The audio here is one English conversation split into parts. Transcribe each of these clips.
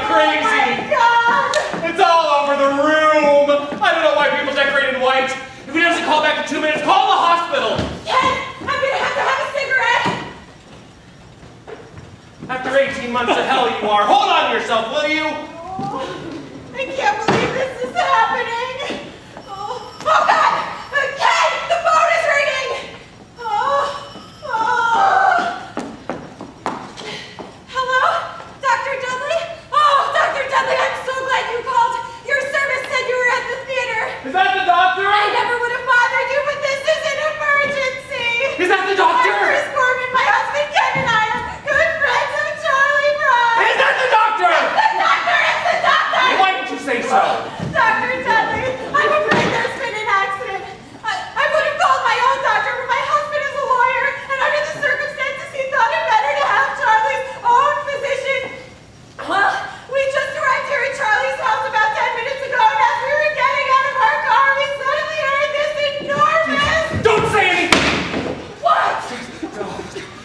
crazy. Oh my God. It's all over the room. I don't know why people decorate in white. If he doesn't call back in 2 minutes, call the hospital. Ken, I'm gonna have to have a cigarette. After 18 months of hell you are. Hold on to yourself, will you? Oh, I can't believe this is happening. Oh God! Ken, the phone is ringing. Hello? Dr. Dudley? Oh, Dr. Dudley, I'm so glad you called. Your service said you were at the theater. Is that the doctor? I never would have bothered you, but this is an emergency. Is that the doctor? Chris Gorman, my husband Ken, and I are good friends of Charlie Brown. Is that the doctor? The doctor! It's the doctor! Why didn't you say so? Dr. Dudley, I'm afraid there's been an accident. I would have called my own doctor, but my husband is a lawyer, and under the circumstances, he thought it better to have Charlie's own physician. Well, we just arrived here at Charlie's house about 10 minutes ago, and as we were getting out of our car, we suddenly heard this enormous... Don't say anything! What?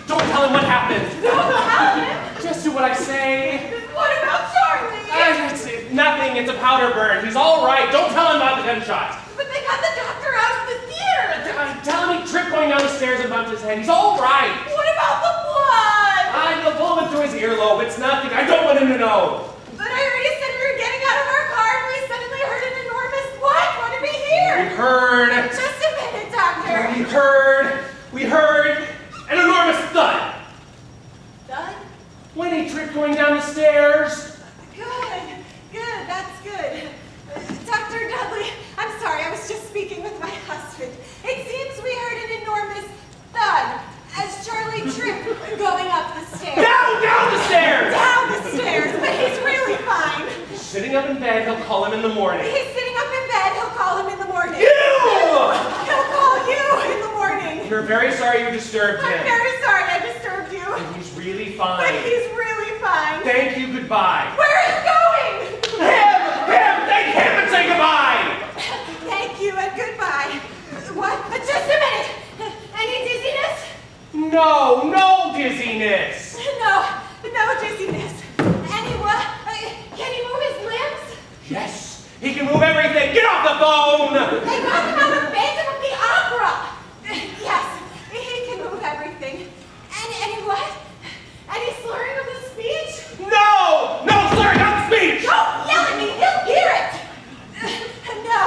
Don't tell him what happened. No, what happened? Just do what I say. What about Charlie? It's nothing, it's a powder burn. He's all right. Don't tell him about the gunshot. But they got the doctor out of the theater. Tell him he tripped going down the stairs and bumped his head. He's all right. What about the blood? The bullet went through his earlobe. It's nothing. I don't want him to know. But I already said we were getting out of our car and we suddenly heard an enormous what? What did we hear? We heard. Just a minute, doctor. We heard an enormous thud. Thud? When he tripped going down the stairs. Good, that's good. Dr. Dudley, I'm sorry, I was just speaking with my husband. It seems we heard an enormous thud as Charlie tripped going up the stairs. Down the stairs! Down the stairs, but he's really fine. He's sitting up in bed. He'll call him in the morning. He's sitting up in bed, he'll call him in the morning. You! He'll call you in the morning. You're very sorry you disturbed him. I'm very sorry I disturbed you. And he's really fine. But he's really fine. Thank you, goodbye. Where are you going? Him! Thank him and say goodbye! Thank you and goodbye. What? Just a minute. Any dizziness? No dizziness. No dizziness. Any what? Can he move his limbs? Yes, he can move everything. Get off the phone! They got him out of Phantom of the Opera. Yes, he can move everything. Any what? Any slurring of the speech? No slurring of the speech! Don't yell at me, he'll hear it. No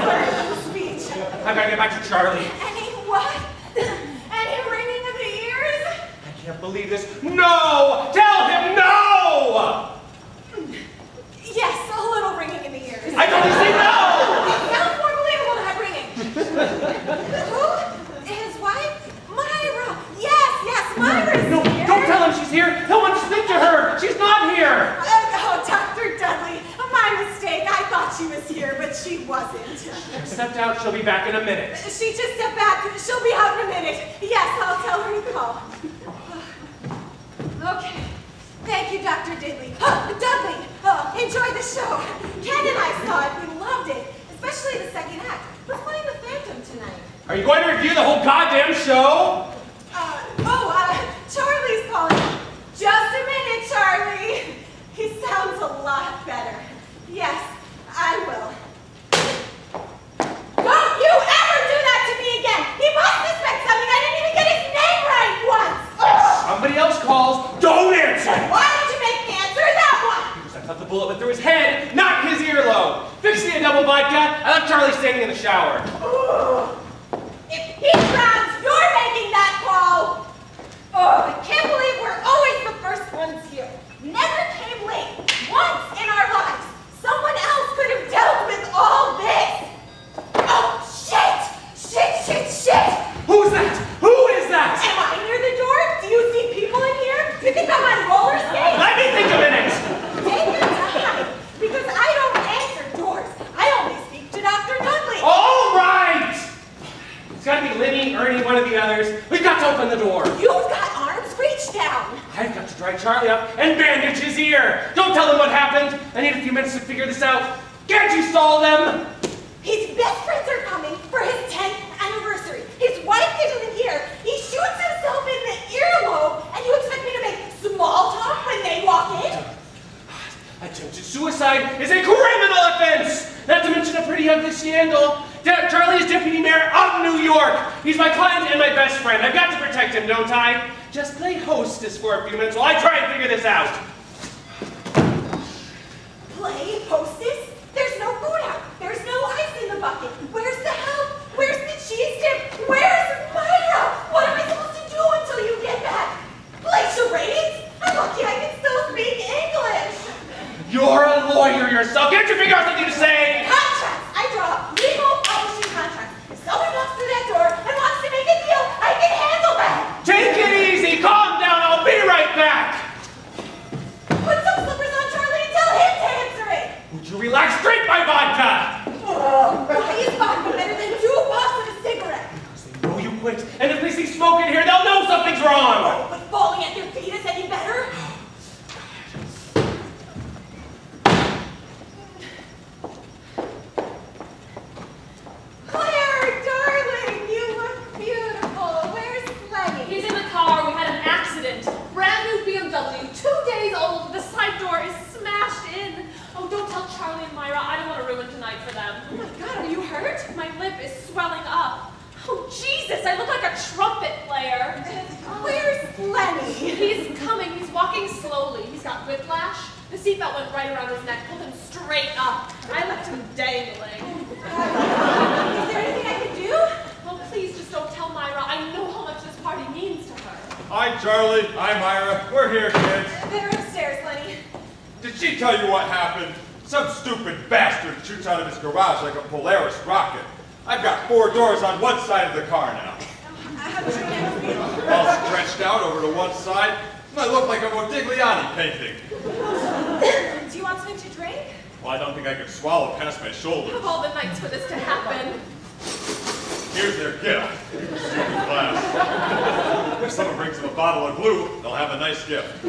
slurring of the speech. I've got to get back to Charlie. Any what? Any ringing of the ears? I can't believe this. No! Tell him no! Yes, a little ringing in the ears. I told you to say no! It sounds more believable to have ringing. Who? His wife? Myra. Yes, Myra's No, here. don't tell him she's here. He'll want to speak to her. She's not here. Oh, Dr. Dudley, my mistake. I thought she was here, but she wasn't. I stepped out. She'll be back in a minute. She just stepped back. She'll be out in a minute. Yes, I'll tell her to call. Okay. Thank you, Dr. Dudley. Dudley, enjoy the show. Ken and I saw it. We loved it, especially the second act. Who's playing the Phantom tonight? Are you going to review the whole goddamn show? Charlie's calling. Just a minute, Charlie. He sounds a lot better. Yes, I will. Don't you ever do that to me again! He must suspect something! I didn't even get his name right once! Somebody else calls. Don't answer! Why did you make me answer that one? Because I thought the bullet went through his head, not his earlobe. Fix me a double vodka. I left Charlie standing in the shower. Ooh. If he drowns, you're making that call! Oh, I can't believe we're always the first ones here. Never came late. Once in our lives, someone else could have dealt with all this. Oh, shit! Who's that? Who is that? Am I near the door? Do you see people in here? You think I'm on roller skates? Let me think a minute. Take your time, because I don't answer doors. I only speak to Dr. Dudley. All right! It's got to be Linny, Ernie, one of the others. We've got to open the door. You've got arms, reach down. I've got to dry Charlie up and bandage his ear. Don't tell him what happened. I need a few minutes to figure this out. Can't you stall them? His best friends are coming for his 10th anniversary. His wife isn't here. He shoots himself in the earlobe, and you expect me to make small talk when they walk in? Attempted suicide is a criminal offense! Not to mention a pretty ugly scandal. Charlie is deputy mayor of New York. He's my client and my best friend. I've got to protect him, don't I? Just play hostess for a few minutes while I try and figure this out. Play hostess? There's no food out. There's no ice in the bucket. Where's the help? Where's the cheese dip? Where's Myra? What am I supposed to do until you get back? Play charades? I'm lucky I can still speak English. You're a lawyer yourself. Can't you figure out something to say? Contracts. I draw up legal publishing contracts. If someone knocks through that door and wants to make a deal, I can handle that. Take it easy. Calm down. I'll be right back. Put some slippers on Charlie and tell him to answer it. Would you relax? Drink my vodka. Why is vodka better than 2 puffs of a cigarette? Because they know you quit. And if they see smoke in here, they'll know something's wrong. Oh, but falling at your feet is any better? Claire, darling, you look beautiful. Where's Lenny? He's in the car. We had an accident. Brand new BMW, 2 days old. The side door is smashed in. Oh, don't tell Charlie and Myra. I don't want to ruin tonight for them. Oh my God, are you hurt? My lip is swelling up. Oh, Jesus, I look like a trumpet player. Where's Lenny? He's coming. He's walking slowly. He's got whiplash. The seatbelt went right around his neck, pulled him straight up. I left him dangling. Is there anything I can do? Oh, please just don't tell Myra. I know how much this party means to her. Hi, Charlie. Hi, Myra. We're here, kids. They're upstairs, Lenny. Did she tell you what happened? Some stupid bastard shoots out of his garage like a Polaris rocket. I've got 4 doors on one side of the car now. How do you feel? All stretched out over to one side. I look like a Modigliani painting. Do you want something to drink? Well, I don't think I could swallow past my shoulders. Of all the nights for this to happen. Here's their gift. Stupid class. If someone brings them a bottle of glue, they'll have a nice gift.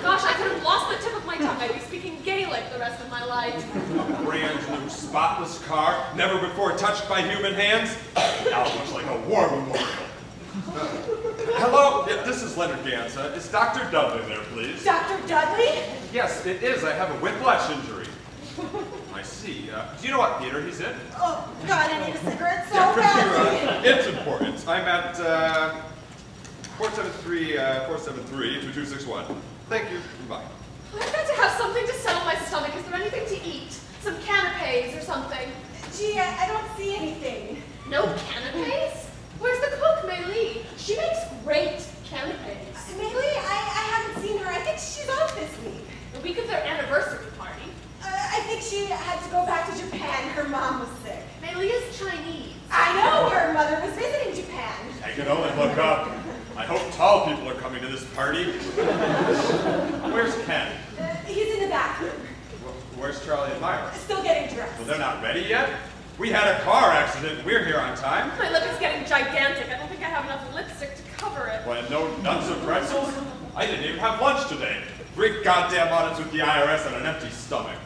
Gosh, I could have lost the tip of my tongue. I'd be speaking Gaelic the rest of my life. A brand new spotless car, never before touched by human hands. Now it looks like a war memorial. Hello, yeah, this is Leonard Gansa. Is Dr. Dudley there, please? Dr. Dudley? Yes, it is. I have a whiplash injury. I see. Do you know what theater he's in? Oh, God, I need a cigarette so Yeah, badly. it's important. I'm at 473-2261. Thank you. Bye. I've got to have something to settle my stomach. Is there anything to eat? Some canapes or something? Gee, I don't see anything. No canapes? Where's the cook, Maylee? She makes great canapes. Maylee, I haven't seen her. I think she's off this week. The week of their anniversary party. I think she had to go back to Japan. Her mom was sick. Maylee is Chinese. I know. Her mother was visiting Japan. I can only look up. I hope tall people are coming to this party. Where's Ken? He's in the bathroom. Where's Charlie and Myra? Still getting dressed. Well, they're not ready yet. We had a car accident. We're here on time. My lip is getting gigantic. I don't think I have enough lipstick to cover it. What, no nuts or pretzels? I didn't even have lunch today. 3 goddamn audits with the IRS on an empty stomach.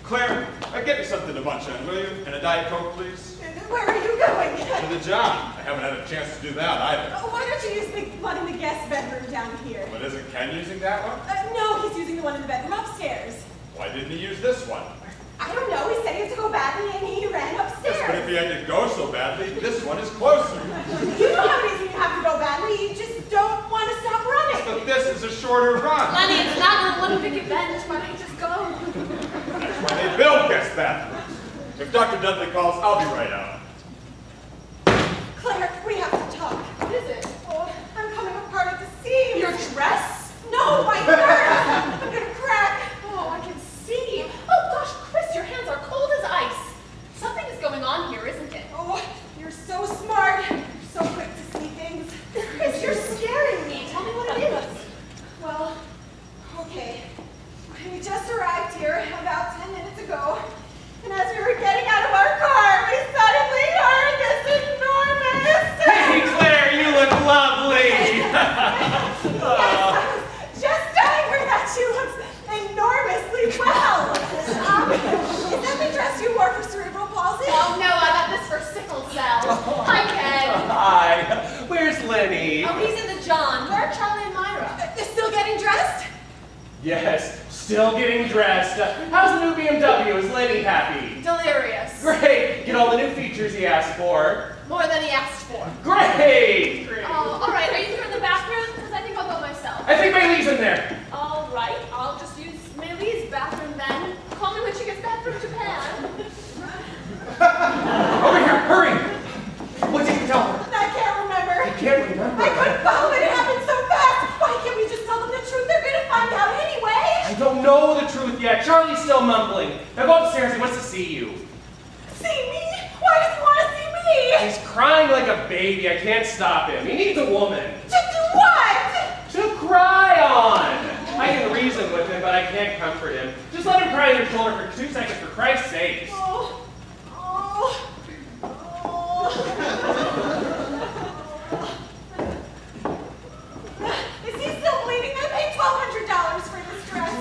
Claire, get me something to munch on, will you? And a Diet Coke, please. Where are you going? To the job. I haven't had a chance to do that either. Why don't you use the one in the guest bedroom down here? But isn't Ken using that one? No, he's using the one in the bedroom upstairs. Why didn't he use this one? I don't know. He said he had to go badly and he ran upstairs. Yes, but if he had to go so badly, this one is closer. You know how it is when you have to go badly. You just don't want to stop running. But this is a shorter run. Lenny, it's not an Olympic event. Why don't you just go? When they build guest bathrooms. If Dr. Dudley calls, I'll be right out. Claire, we have to talk. What is it? Oh, I'm coming apart at the seams. Your dress? No, my nerves. I'm gonna crack. Oh, I can see. Oh, gosh, Chris, your hands are cold as ice. Something is going on here, isn't it? Oh, you're so smart. So quick to see things. Chris, you're scaring me. Tell me what it is. Well, okay. We just arrived here about 10 minutes ago. And as we were getting out of our car, we suddenly heard this enormous... Hey, Claire, you look lovely. Yes, Yes, still getting dressed. How's the new BMW? Is Lenny happy? Delirious. Great! Get all the new features he asked for. More than he asked for. Great! Oh, all right. Are you here in the bathroom? Because I think I'll go myself. I think Maylee's in there. All right. I'll just use Maylee's bathroom then. Call me when she gets back from Japan. Over here, hurry! What did you tell her? I can't remember. I can't remember. I couldn't follow it. It happened so fast. Why can't we just tell them the truth? They're going to find out anyway. I don't know the truth yet. Charlie's still mumbling. Now go upstairs. He wants to see you. See me? Why does he want to see me? He's crying like a baby. I can't stop him. He needs a woman. To do what? To cry on. I can reason with him, but I can't comfort him. Just let him cry on your shoulder for 2 seconds, for Christ's sake. Oh. Oh. Oh. Is he still bleeding? I paid $1,200 for this dress.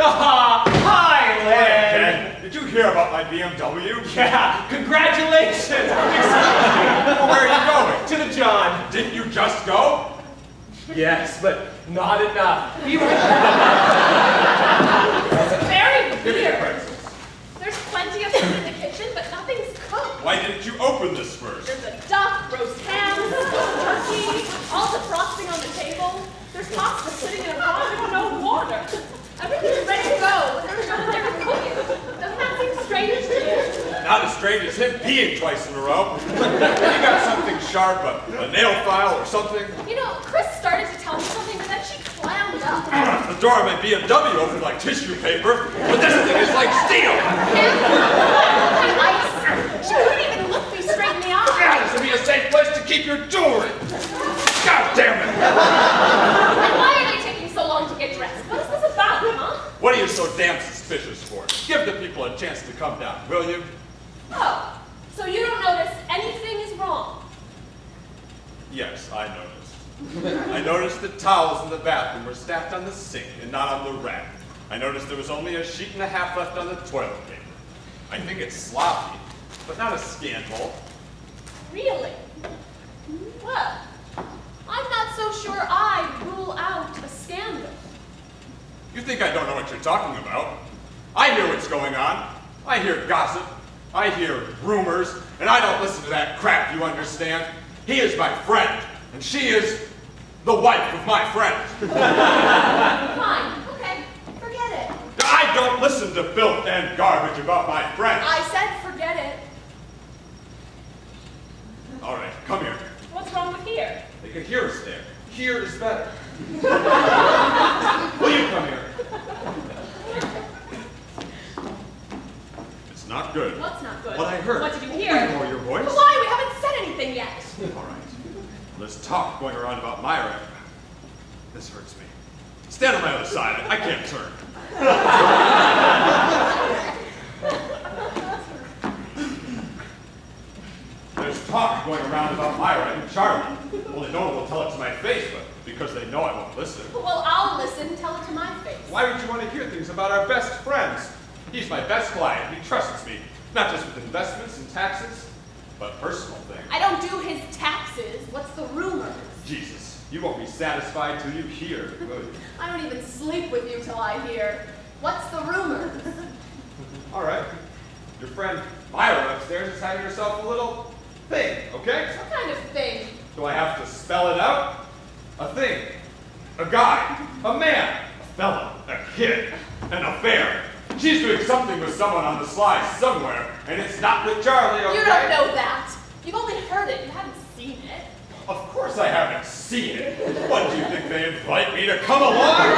Ah, hi, Len. Ken, did you hear about my BMW? Yeah, congratulations. Well, where are you going? To the John. Didn't you just go? Yes, but not enough. Even This is very Give me the weird. pretzels. There's plenty of food in the kitchen, but nothing's cooked. Why didn't you open this first? There's a duck, roast ham, turkey, all the frosting on the table. There's pasta sitting in a pot with no water. Everything's ready to go, but there's no one there to cook it. Doesn't that seem strange to you? Not as strange as him peeing twice in a row. You got something sharp, a nail file or something? You know, Chris started to tell me something, but then she clammed up. The door of my BMW opened like tissue paper, but this thing is like steel. And ice. She couldn't even look me straight in the eye. Yeah, this would be a safe place to keep your jewelry. God damn it. And why are they taking so long to get dressed? What is this about, huh? What are you so damn suspicious for? Give the people a chance to come down, will you? Oh, so you don't notice anything is wrong? Yes, I noticed. I noticed the towels in the bathroom were stacked on the sink and not on the rack. I noticed there was only a sheet and a half left on the toilet paper. I think it's sloppy, but not a scandal. Really? Well, I'm not so sure I'd rule out a scandal. You think I don't know what you're talking about? I hear what's going on. I hear gossip. I hear rumors, and I don't listen to that crap, you understand? He is my friend, and she is the wife of my friend. Fine, okay, forget it. I don't listen to filth and garbage about my friend. I said forget it. All right, come here. What's wrong with here? They can hear us there. Here is better. Will you come here? It's not good. What's not good? What I heard. What did you hear? I know your voice. But why? We haven't said anything yet. All right. There's talk going around about Myra. This hurts me. Stand on my other side. I can't turn. There's talk going around about Myra and Charlie. Only no one will tell it to my face, but because they know I won't listen. Well, I'll listen. Tell it to my face. Why would you want to hear things about our best friends? He's my best client. He trusts me. Not just with investments and taxes, but personal things. I don't do his taxes. What's the rumors? Jesus, you won't be satisfied till you hear, will you? I don't even sleep with you till I hear. What's the rumors? All right. Your friend Myra upstairs is having herself a little thing, okay? What kind of thing? Do I have to spell it out? A thing, a guy, a man, a fella, a kid, an affair. She's doing something with someone on the sly somewhere, and it's not with Charlie, okay? You don't know that. You've only heard it. You haven't seen it. Of course I haven't seen it. What, do you think they invite me to come along?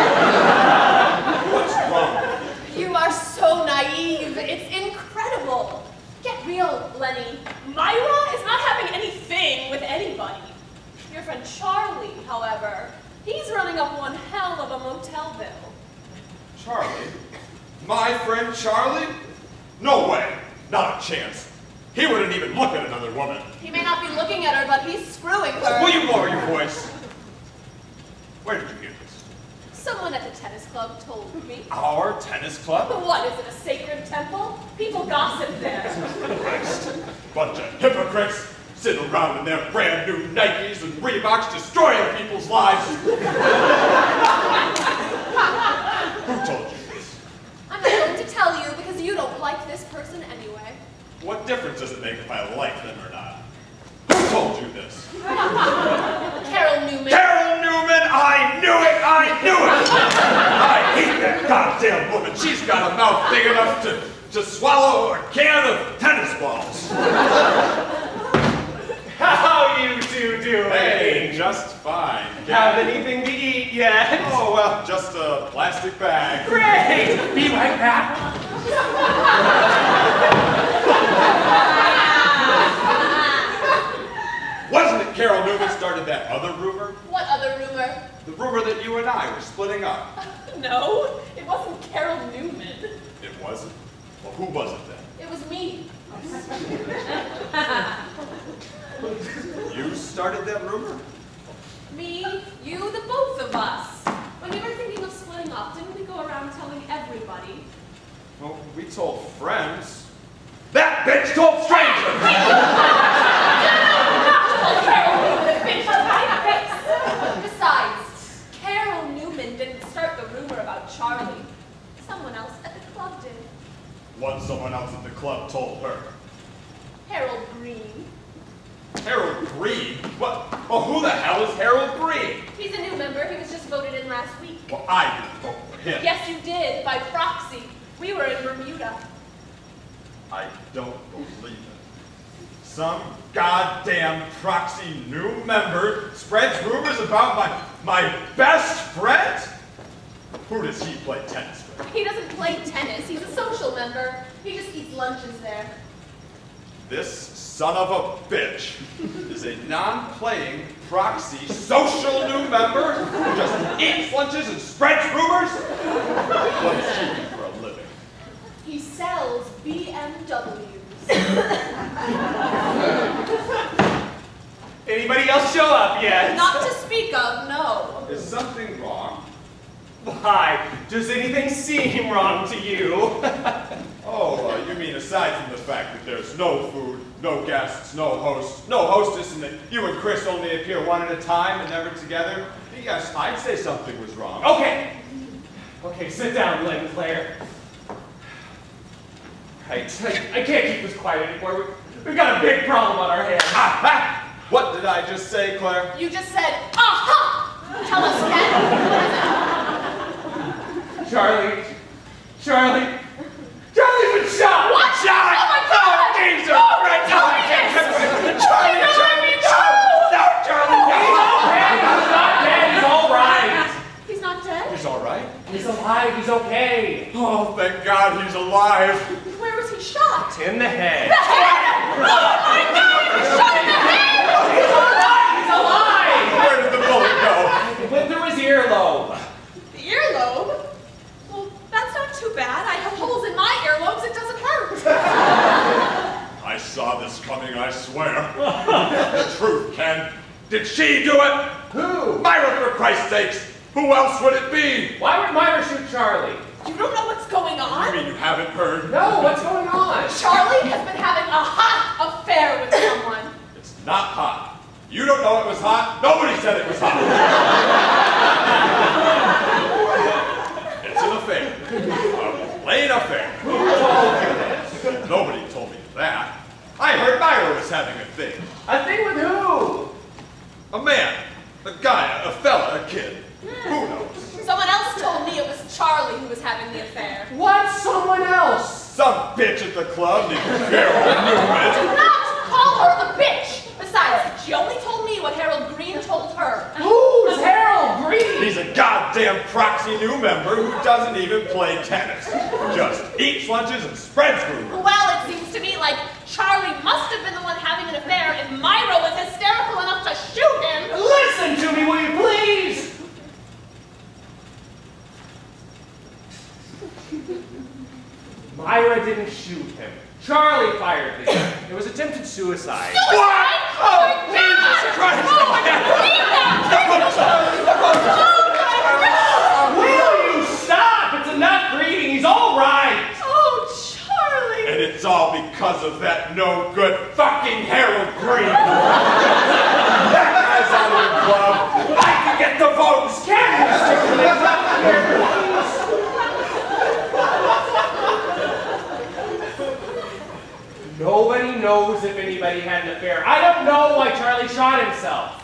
What's wrong? You are so naive. It's incredible. Get real, Lenny. Myra is not having anything with anybody. Your friend Charlie, however, he's running up one hell of a motel bill. Charlie? My friend Charlie? No way. Not a chance. He wouldn't even look at another woman. He may not be looking at her, but he's screwing her. Will you lower your voice? Where did you hear this? Someone at the tennis club told me. Our tennis club? What, is it a sacred temple? People gossip there. Christ. Bunch of hypocrites. sitting around in their brand new Nikes and Reeboks destroying people's lives. Who told you this? I'm not going to tell you because you don't like this person anyway. What difference does it make if I like them or not? Who told you this? Carol Newman. Carol Newman! I knew it! I knew it! I hate that goddamn woman. She's got a mouth big enough to swallow a can of tennis balls. How you two doing? Hey, just fine. Have anything to eat yet? Oh, well, just a plastic bag. Great! Be right back. Wasn't it Carol Newman started that other rumor? What other rumor? The rumor that you and I were splitting up. No, it wasn't Carol Newman. It wasn't? Well, who was it then? It was me. You started that rumor? Me, you, the both of us. When we were thinking of splitting up, didn't we go around telling everybody? Well, we told friends. That bitch told strangers! Not Carol Newman, bitch, in my face. Besides, Carol Newman didn't start the rumor about Charlie. Someone else at the club did. What someone else at the club told her. Harold Green. Harold Green? What? Well, who the hell is Harold Green? He's a new member. He was just voted in last week. Well, I didn't vote for him. Yes, you did, by proxy. We were in Bermuda. I don't believe it. Some goddamn proxy new member spreads rumors about my best friend? Who does he play tennis with? He doesn't play tennis. He's a social member. He just eats lunches there. This son of a bitch is a non-playing proxy social new member who just eats lunches and spreads rumors? What does she do for a living? He sells BMWs. Anybody else show up yet? Not to speak of, no. Is something wrong? Why? Does anything seem wrong to you? Oh, you mean aside from the fact that there's no food, no guests, no host, no hostess, and that you and Chris only appear one at a time and never together? Yes, I'd say something was wrong. Okay. Okay, sit down, Lynn Claire. Right, I can't keep this quiet anymore. We've got a big problem on our hands. Ha! What did I just say, Claire? You just said, aha! Tell us, Ken. Charlie's been shot! What? Shot! Oh my God! Oh, Jesus! No, Right tell now, me I can't this! Charlie, It's not Charlie, true! no, Charlie, no! He's not dead, he's all right. He's not dead? He's all right. He's alive, he's okay. Oh, thank God he's alive. Where was he shot? In the head. The head! Oh my God! He was shot in the head! He's alive, he's alive! Where did the bullet go? It went through his earlobe. The earlobe? Well, that's not too bad. I have holes in my earlobes. It doesn't hurt. I saw this coming, I swear. The truth, Ken. Did she do it? Who? Myra, for Christ's sakes. Who else would it be? Why would Myra shoot Charlie? You don't know what's going You on? mean you haven't heard? No, what's going on? Charlie has been having a hot affair with someone. It's not hot. You don't know it was hot. Nobody said it was hot. It's an affair. A plain affair. Who told you this? Nobody told me that. I heard Myra was having a thing. A thing with who? A man, a guy, a fella, a kid. Who knows? Someone else told me it was Charlie who was having the affair. What's someone else? Some bitch at the club named Carol Newman. Do not call her a bitch. Besides, she only told me what Harold Green told her. Who's Harold Green? He's a goddamn proxy new member who doesn't even play tennis. Just eats lunches and spreads rumors. Well, it seems to me like Charlie must have been the one having an affair if Myra was hysterical enough to shoot him. Listen to me, will you please? Myra didn't shoot him. Charlie fired the gun. It was attempted suicide. Suicide? Oh, Jesus Christ! Oh, I can't believe that! Will you stop? It's enough grieving. He's all right. Oh, Charlie! And it's all because of that no good fucking Harold Green. free. That guy's out of the club. I can get the votes. Can you stick your legs up here, please? Nobody knows if anybody had an affair. I don't know why Charlie shot himself.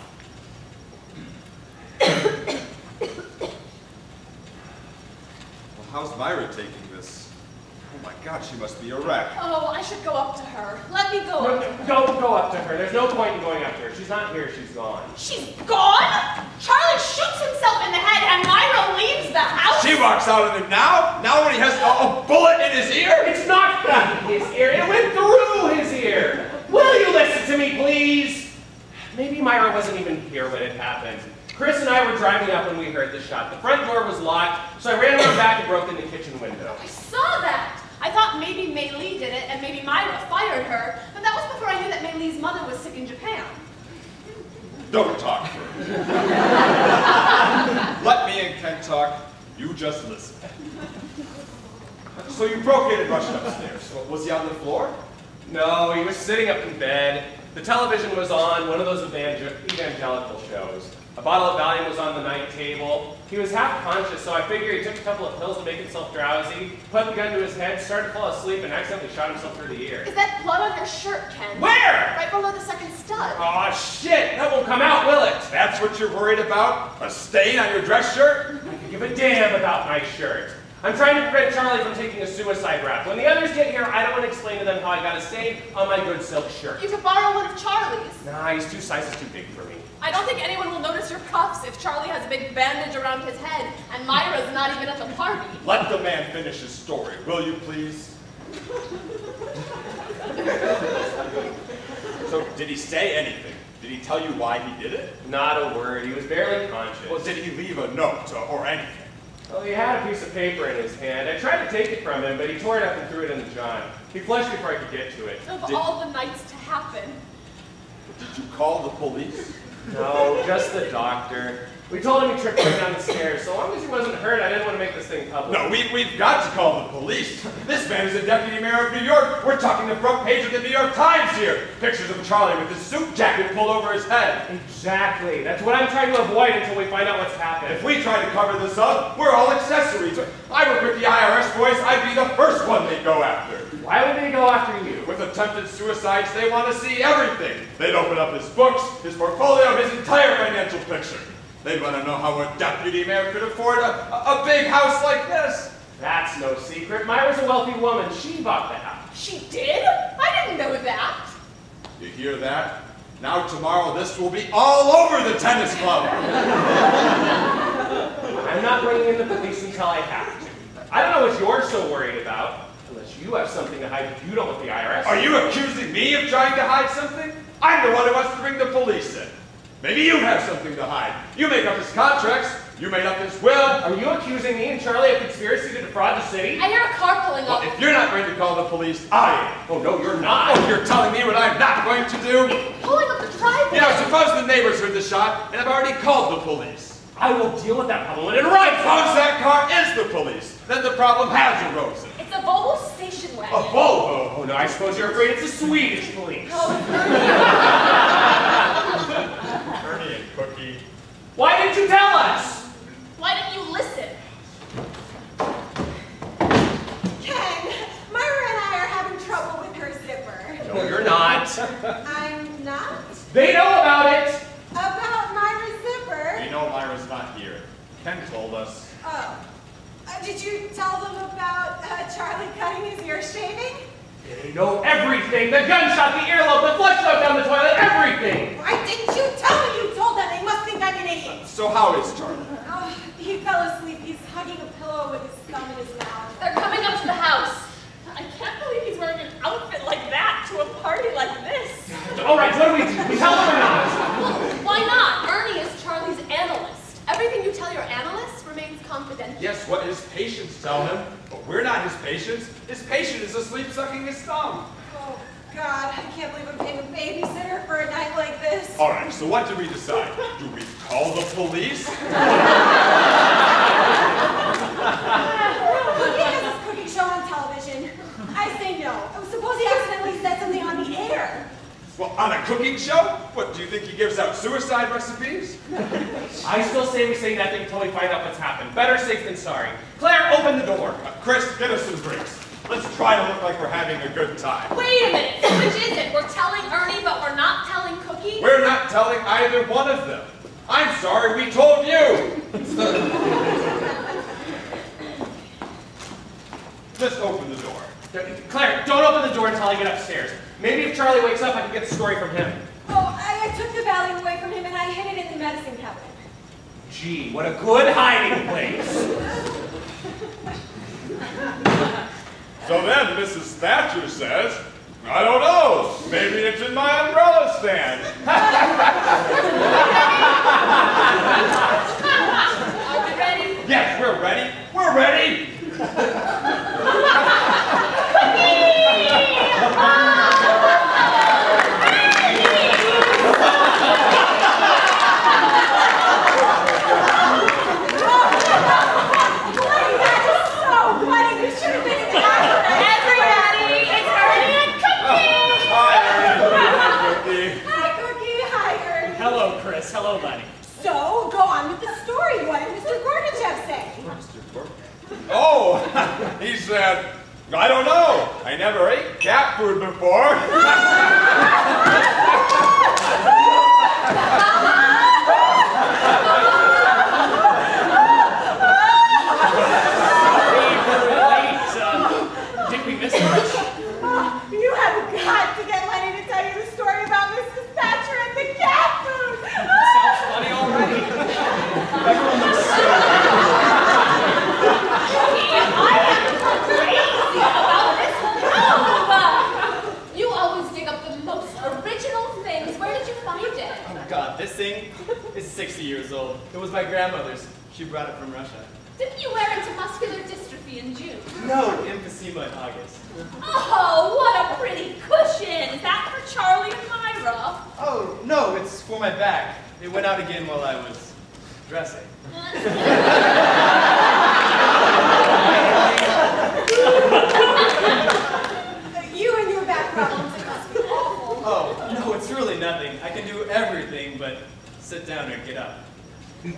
Well, how's Myra taking this? Oh my God, she must be a wreck. Oh, I should go up to her. Let me go No, up to her. don't go up to her. There's no point in going up to her. She's not here. She's gone. She's gone? Charlie shoots himself in the head and Myra leaves the house? She walks out of it now? Now when he has a bullet in his ear? It's not in his ear. It went through his ear. Will you listen to me, please? Maybe Myra wasn't even here when it happened. Chris and I were driving up when we heard the shot. The front door was locked, so I ran around back and broke in the kitchen window. I saw that. I thought maybe Mei Lee did it and maybe Myra fired her, but that was before I knew that Mei Lee's mother was sick in Japan. Don't talk. Let me and Ken talk. You just listen. So you broke in and rushed upstairs. Was he on the floor? No, he was sitting up in bed. The television was on, one of those evangelical shows. A bottle of Valium was on the night table. He was half conscious, so I figured he took a couple of pills to make himself drowsy, put the gun to his head, started to fall asleep, and accidentally shot himself through the ear. Is that blood on your shirt, Ken? Where? Right below the second stud. Aw, shit! That won't come out, will it? That's what you're worried about? A stain on your dress shirt? I could give a damn about my shirt. I'm trying to prevent Charlie from taking a suicide rap. When the others get here, I don't want to explain to them how I got a stain on my good silk shirt. You could borrow one of Charlie's. Nah, he's 2 sizes too big for me. I don't think anyone will notice your cuffs if Charlie has a big bandage around his head and Myra's not even at the party. Let the man finish his story, will you please? So, did he say anything? Did he tell you why he did it? Not a word. He was barely conscious. Well, did he leave a note or anything? Well, he had a piece of paper in his hand. I tried to take it from him, but he tore it up and threw it in the john. He flushed before I could get to it. Of all the nights to happen. Did you call the police? No, just the doctor. We told him he tripped right down the stairs. So long as he wasn't hurt, I didn't want to make this thing public. No, we've got to call the police. This man is the deputy mayor of New York. We're talking the front page of the New York Times here. Pictures of Charlie with his suit jacket pulled over his head. Exactly. That's what I'm trying to avoid until we find out what's happened. If we try to cover this up, we're all accessories. I work with the IRS boys. I'd be the first one they'd go after. Why would they go after you? With attempted suicides, they want to see everything. They'd open up his books, his portfolio, his entire financial picture. They'd want to know how a deputy mayor could afford a big house like this. That's no secret. Myra's a wealthy woman. She bought the house. She did? I didn't know that. You hear that? Now tomorrow this will be all over the tennis club. I'm not bringing in the police until I have to. I don't know what you're so worried about. Unless you have something to hide that you don't want the IRS. Are you accusing me of trying to hide something? I'm the one who wants to bring the police in. Maybe you have something to hide. You make up his contracts. You made up his will. Are you accusing me and Charlie of conspiracy to defraud the city? I hear a car pulling Well, up. if you're not going to call the police, I am. Oh, no, you're not. Oh, you're telling me what I'm not going to do? Pulling up the driveway. You know, suppose the neighbors heard the shot and have already called the police. I will deal with that problem when it arrives. Suppose that car is the police. Then the problem has arisen. It's a Volvo station A wagon. Volvo. Oh, no, I suppose you're afraid it's the Swedish police. Oh, Ernie and Cookie. Why didn't you tell us? why didn't you listen? Ken, Myra and I are having trouble with her zipper. No, you're not. I'm not. They know about it. About Myra's zipper. We know Myra's not here. Ken told us. Oh. Did you tell them about Charlie cutting his ear shaving? They know everything. The gunshot, the earlobe, the flush out down the toilet, everything. Why didn't you tell me you told them? They must think I'm an idiot. So how is Charlie? Oh, he fell asleep. He's hugging a pillow with his thumb in his mouth. They're coming up to the house. I can't believe he's wearing an outfit like that to a party like this. All right, what do? We tell them or not? Well, why not? Ernie is Charlie's analyst. Everything you tell your analyst remains confidential. Yes, what his patients tell him. But we're not his patients. His patient is asleep sucking his thumb. Oh, God, I can't believe I'm paying a babysitter for a night like this. All right, so what do we decide? Do we call the police? Cookie has his cooking show on television. I say no. Suppose he accidentally said something on the air. Well, on a cooking show? What, do you think he gives out suicide recipes? I still say we say nothing until we find out what's happened. Better safe than sorry. Claire, open the door. Chris, get us some drinks. Let's try to look like we're having a good time. Wait a minute. So which is it? We're telling Ernie, but we're not telling Cookie? We're not telling either one of them. I'm sorry we told you. Just open the door. Claire, don't open the door until I get upstairs. Maybe if Charlie wakes up, I can get the story from him. Oh, I took the Valium away from him and I hid it in the medicine cabinet. Gee, what a good hiding place. So then Mrs. Thatcher says, I don't know, maybe it's in my umbrella stand. Are we ready? Yes, we're ready. We're ready. Hello, Lenny. So, go on with the story. What did Mr. Gorbachev say? Oh, he said, I don't know. I never ate cat food before. Did we miss much? You have got to get Lenny to tell you the story about Mrs. Thatcher and the cat food. Sounds funny already. Everyone looks so I am crazy about this move. You always dig up the most original things. Where did you find it? Oh God, this thing is 60 years old. It was my grandmother's. She brought it from Russia. Didn't you wear it to muscular dystrophy in June? No, emphysema in August. Oh, what a pretty cushion. Is that for Charlie and Myra? Oh, no, it's for my back. It went out again while I was dressing. You and your back problems, it must be awful. Oh, no, it's really nothing. I can do everything but sit down or get up. Say,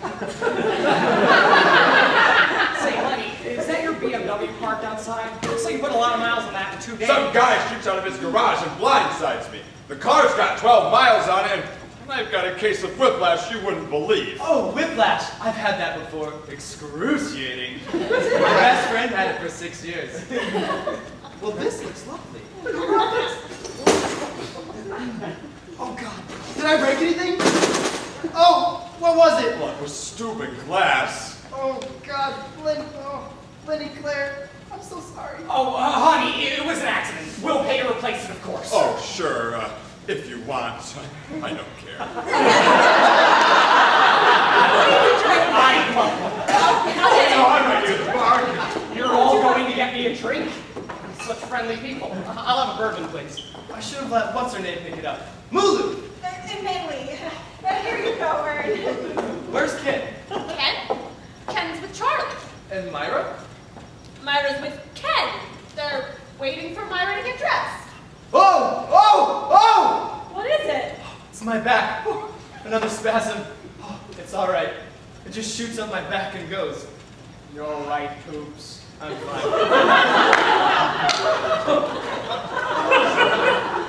Lenny, is that your BMW parked outside? Looks like you put a lot of miles on that in 2 days. Some guy shoots out of his garage and blindsides me. The car's got 12 miles on it, and I've got a case of whiplash you wouldn't believe. Oh, whiplash! I've had that before. Excruciating. My best friend had it for 6 years. Well, this looks lovely. Oh, God. Did I break anything? Oh, what was it? Well, it was stupid glass. Oh, God. Lenny, Claire, I'm so sorry. Oh, honey, it was an accident. We'll pay to replace it, of course. Oh, sure, if you want. I don't care. I'm ready to bargain. You're all going to get me a drink? Such friendly people. I'll have a bourbon, please. I should have let what's-her-name pick it up. Mulu! Admittedly. Here you go, Ern. Where's Ken? Ken? Ken's with Charlie. And Myra? Myra's with Ken. They're waiting for Myra to get dressed. Oh! Oh! Oh! What is it? It's my back. Oh, another spasm. Oh, it's all right. It just shoots up my back and goes. You're all right, Poops. I'm fine.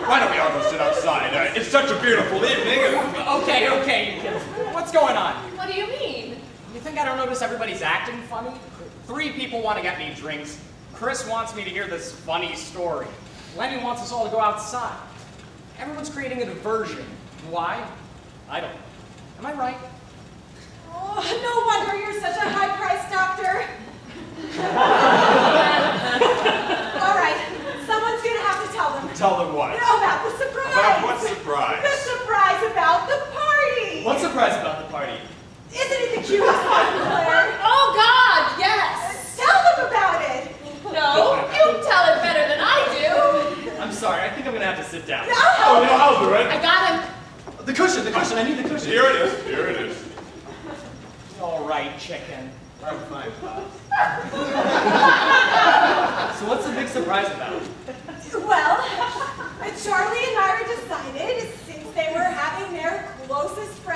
Why don't we all go sit outside? It's such a beautiful evening. Okay, you kids. What's going on? What do you mean? You think I don't notice everybody's acting funny? 3 people want to get me drinks. Chris wants me to hear this funny story. Lenny wants us all to go outside. Everyone's creating a diversion. Why? I don't know. Am I right? Oh, no wonder you're such a high-priced doctor. All right, someone's gonna have to tell them. Tell them what? About the surprise. About what surprise? The surprise about the party. What's surprise about the party? Isn't it the cutest one, Claire? Oh, God, yes. Tell them about it. No, you tell it better than I do. I'm sorry, I think I'm gonna have to sit down. Oh, no, I'll do it. I got him. The cushion, I need the cushion. Here it is, here it is. All right, chicken. I'm fine. So what's the big surprise about? Well, Charlie and Myra decided,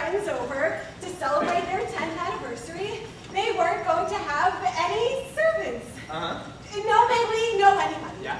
friends over to celebrate their 10th anniversary, they weren't going to have any servants. Uh-huh. No Bailey, no anybody. Yeah.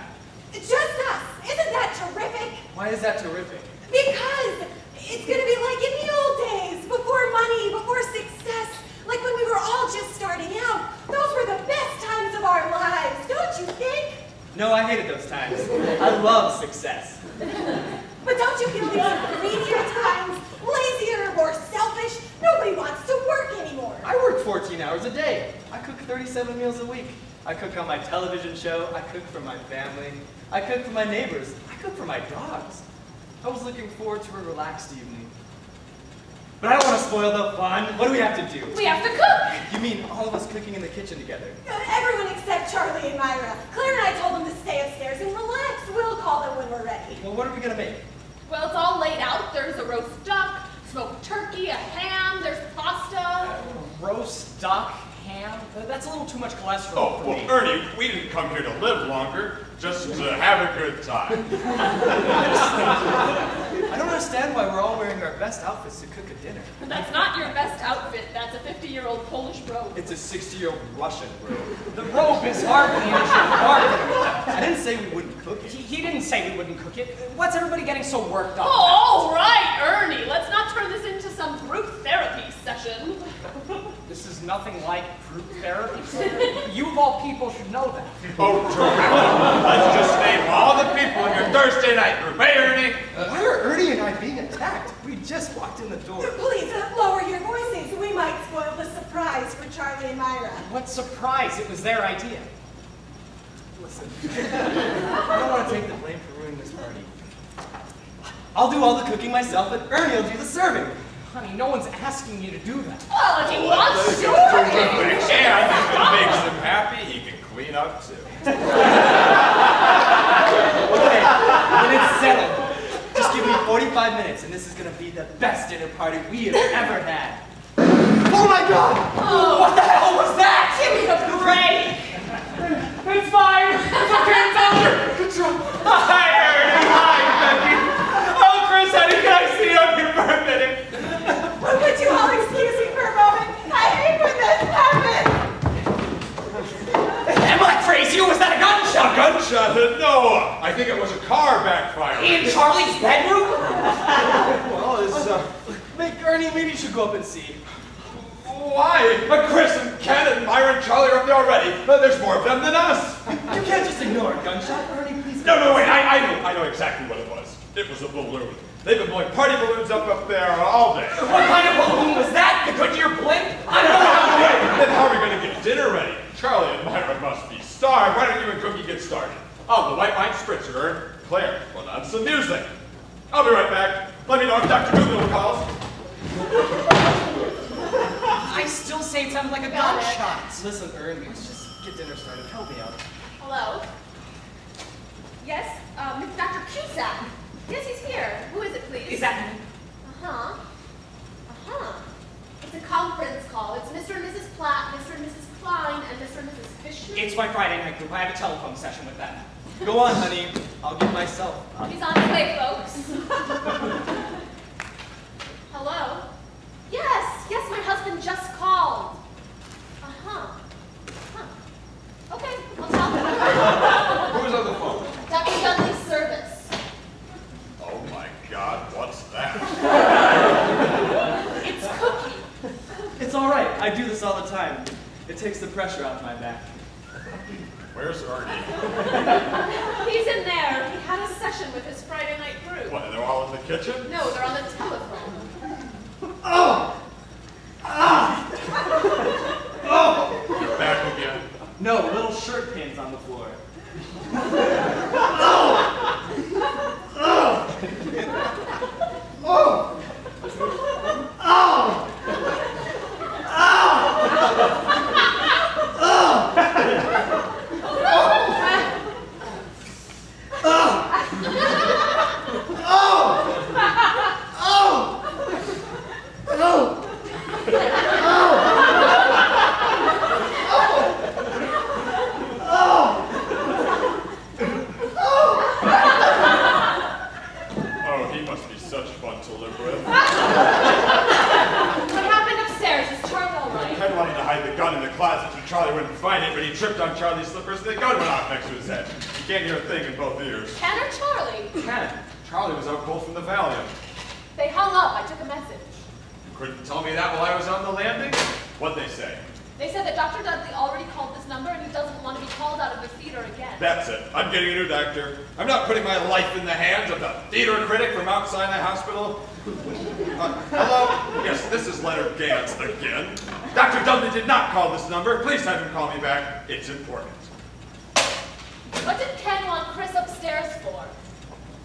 Just us. Isn't that terrific? Why is that terrific? Because it's going to be like in the old days, before money, before success, like when we were all just starting out. Those were the best times of our lives, don't you think? No, I hated those times. I love success. But don't you feel these are greedier times, lazier, more selfish? Nobody wants to work anymore. I work 14 hours a day. I cook 37 meals a week. I cook on my television show. I cook for my family. I cook for my neighbors. I cook for my dogs. I was looking forward to a relaxed evening. But I don't want to spoil the fun. What do we have to do? We have to cook. You mean all of us cooking in the kitchen together? Everyone except Charlie and Myra. Claire and I told them to stay upstairs and relax. We'll call them when we're ready. Well, what are we going to make? Well, it's all laid out. There's a roast duck, smoked turkey, a ham, there's pasta. Roast duck, ham? That's a little too much cholesterol Oh, for well, me. Ernie, we didn't come here to live longer, just to have a good time. I don't understand why we're all wearing our best outfits to cook a dinner. That's not your best outfit. That's a 50-year-old Polish robe. It's a 60-year-old Russian robe. The robe is hardly an issue of bargaining. I didn't say we wouldn't cook it. He didn't say we wouldn't cook it. What's everybody getting so worked up Oh, all right, Ernie. Let's not turn this into some group therapy session. This is nothing like group therapy. You of all people should know that. Oh, terrific. Let's just name all the people in your Thursday night group. Hey, Ernie. Why are Ernie and I being attacked? We just walked in the door. Please lower your voices. We might spoil the surprise for Charlie and Myra. What surprise, it was their idea. Listen, I don't want to take the blame for ruining this party. I'll do all the cooking myself, and Ernie will do the serving. Honey, no one's asking you to do that. Well, if he wants to. Terrific. And if it makes him happy, he can clean up too. Okay, when it's settled, just give me 45 minutes, and this is going to be the best dinner party we have ever had. Oh my God! Oh, What the hell was that? give me a break. It's fine. It's okay, it's over. Hi, Ernie. Hi, Becky. Oh, Chris, honey, can I see you up here for a minute? Would you all excuse me for a moment? I hate when this happens. Am I crazy or was that a gunshot? A gunshot? No, I think it was a car backfiring. In Charlie's bedroom? Well, maybe you should go up and see. Why? Chris and Ken and Myra and Charlie are up there already. There's more of them than us. You can't just ignore a gunshot, Ernie, please. No, wait, I know exactly what it was. It was a balloon. They've been blowing party balloons up there all day. What kind of balloon was that? The Goodyear blimp? Then how are we going to get dinner ready? Charlie and Myra must be starved. Why don't you and Cookie get started? I'll the white wine spritzer. Claire, put on some music. I'll be right back. Let me know if Dr. Google calls. I still say it sounded like a Got it. gunshot. Listen, Ernie, let's just get dinner started. Help me out. Hello? Yes, Dr. Cusack. Yes, he's here. Who is it, please? Is that me? Uh-huh. Uh-huh. It's a conference call. It's Mr. and Mrs. Platt, Mr. and Mrs. Klein, and Mr. and Mrs. Fisher. It's my Friday night group. I have a telephone session with them. Go on, honey. I'll get myself. He's on his way, folks. Hello? Yes, my husband just called. Uh-huh. Huh. Okay, I'll tell him. Who's on the phone? Dr. Dudley's service. Oh my God, what's that? It's Cookie. It's all right. I do this all the time. It takes the pressure off my back. Where's Ernie? He's in there. He had a session with his Friday night group. What, they're all in the kitchen? No, they're on the telephone. You're back again. No, little shirt pins on the floor. gun in the closet so Charlie wouldn't find it, but he tripped on Charlie's slippers and the gun went off next to his head. You can't hear a thing in both ears. Ken or Charlie? Ken. Charlie was out cold from the Valium. They hung up. I took a message. You couldn't tell me that while I was on the landing? What'd they say? They said that Dr. Dudley already called this number and he doesn't want to be called out of the theater again. That's it. I'm getting a new doctor. I'm not putting my life in the hands of the theater critic from outside the hospital. Hello? Yes, this is Leonard Gantz again. Dr. Dudley did not call this number. Please have him call me back. It's important. What did Ken want Chris upstairs for?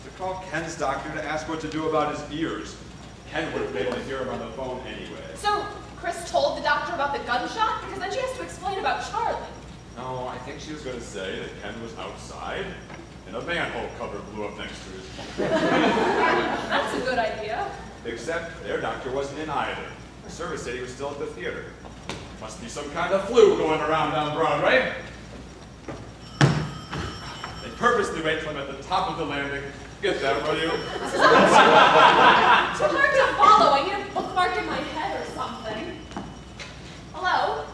To call Ken's doctor to ask what to do about his ears. Ken would have been able to hear him on the phone anyway. So Chris told the doctor about the gunshot? Because then she has to explain about Charlie. No, I think she was going to say that Ken was outside and a manhole cover blew up next to his ear. That's a good idea. Except their doctor wasn't in either. The service said he was still at the theater. Must be some kind of flu going around down Broadway. They purposely wait till I'm at the top of the landing. Get that, will you? It's hard to follow. I need a bookmark in my head or something. Hello?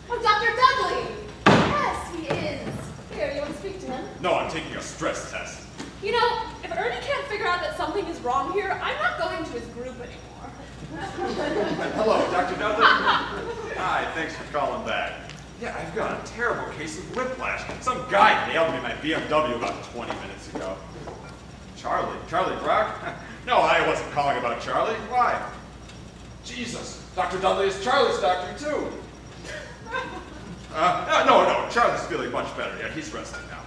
Oh, Dr. Dudley. Yes, he is. Here, you want to speak to him? No, I'm taking a stress test. You know, if Ernie can't figure out that something is wrong here, I'm not going to his group anymore. Hello, Dr. Dudley. Hi, thanks for calling back. Yeah, I've got a terrible case of whiplash. Some guy nailed me my BMW about 20 minutes ago. Charlie Brock? No, I wasn't calling about Charlie. Why? Jesus, Dr. Dudley is Charlie's doctor too. No, Charlie's feeling much better. Yeah, he's resting now.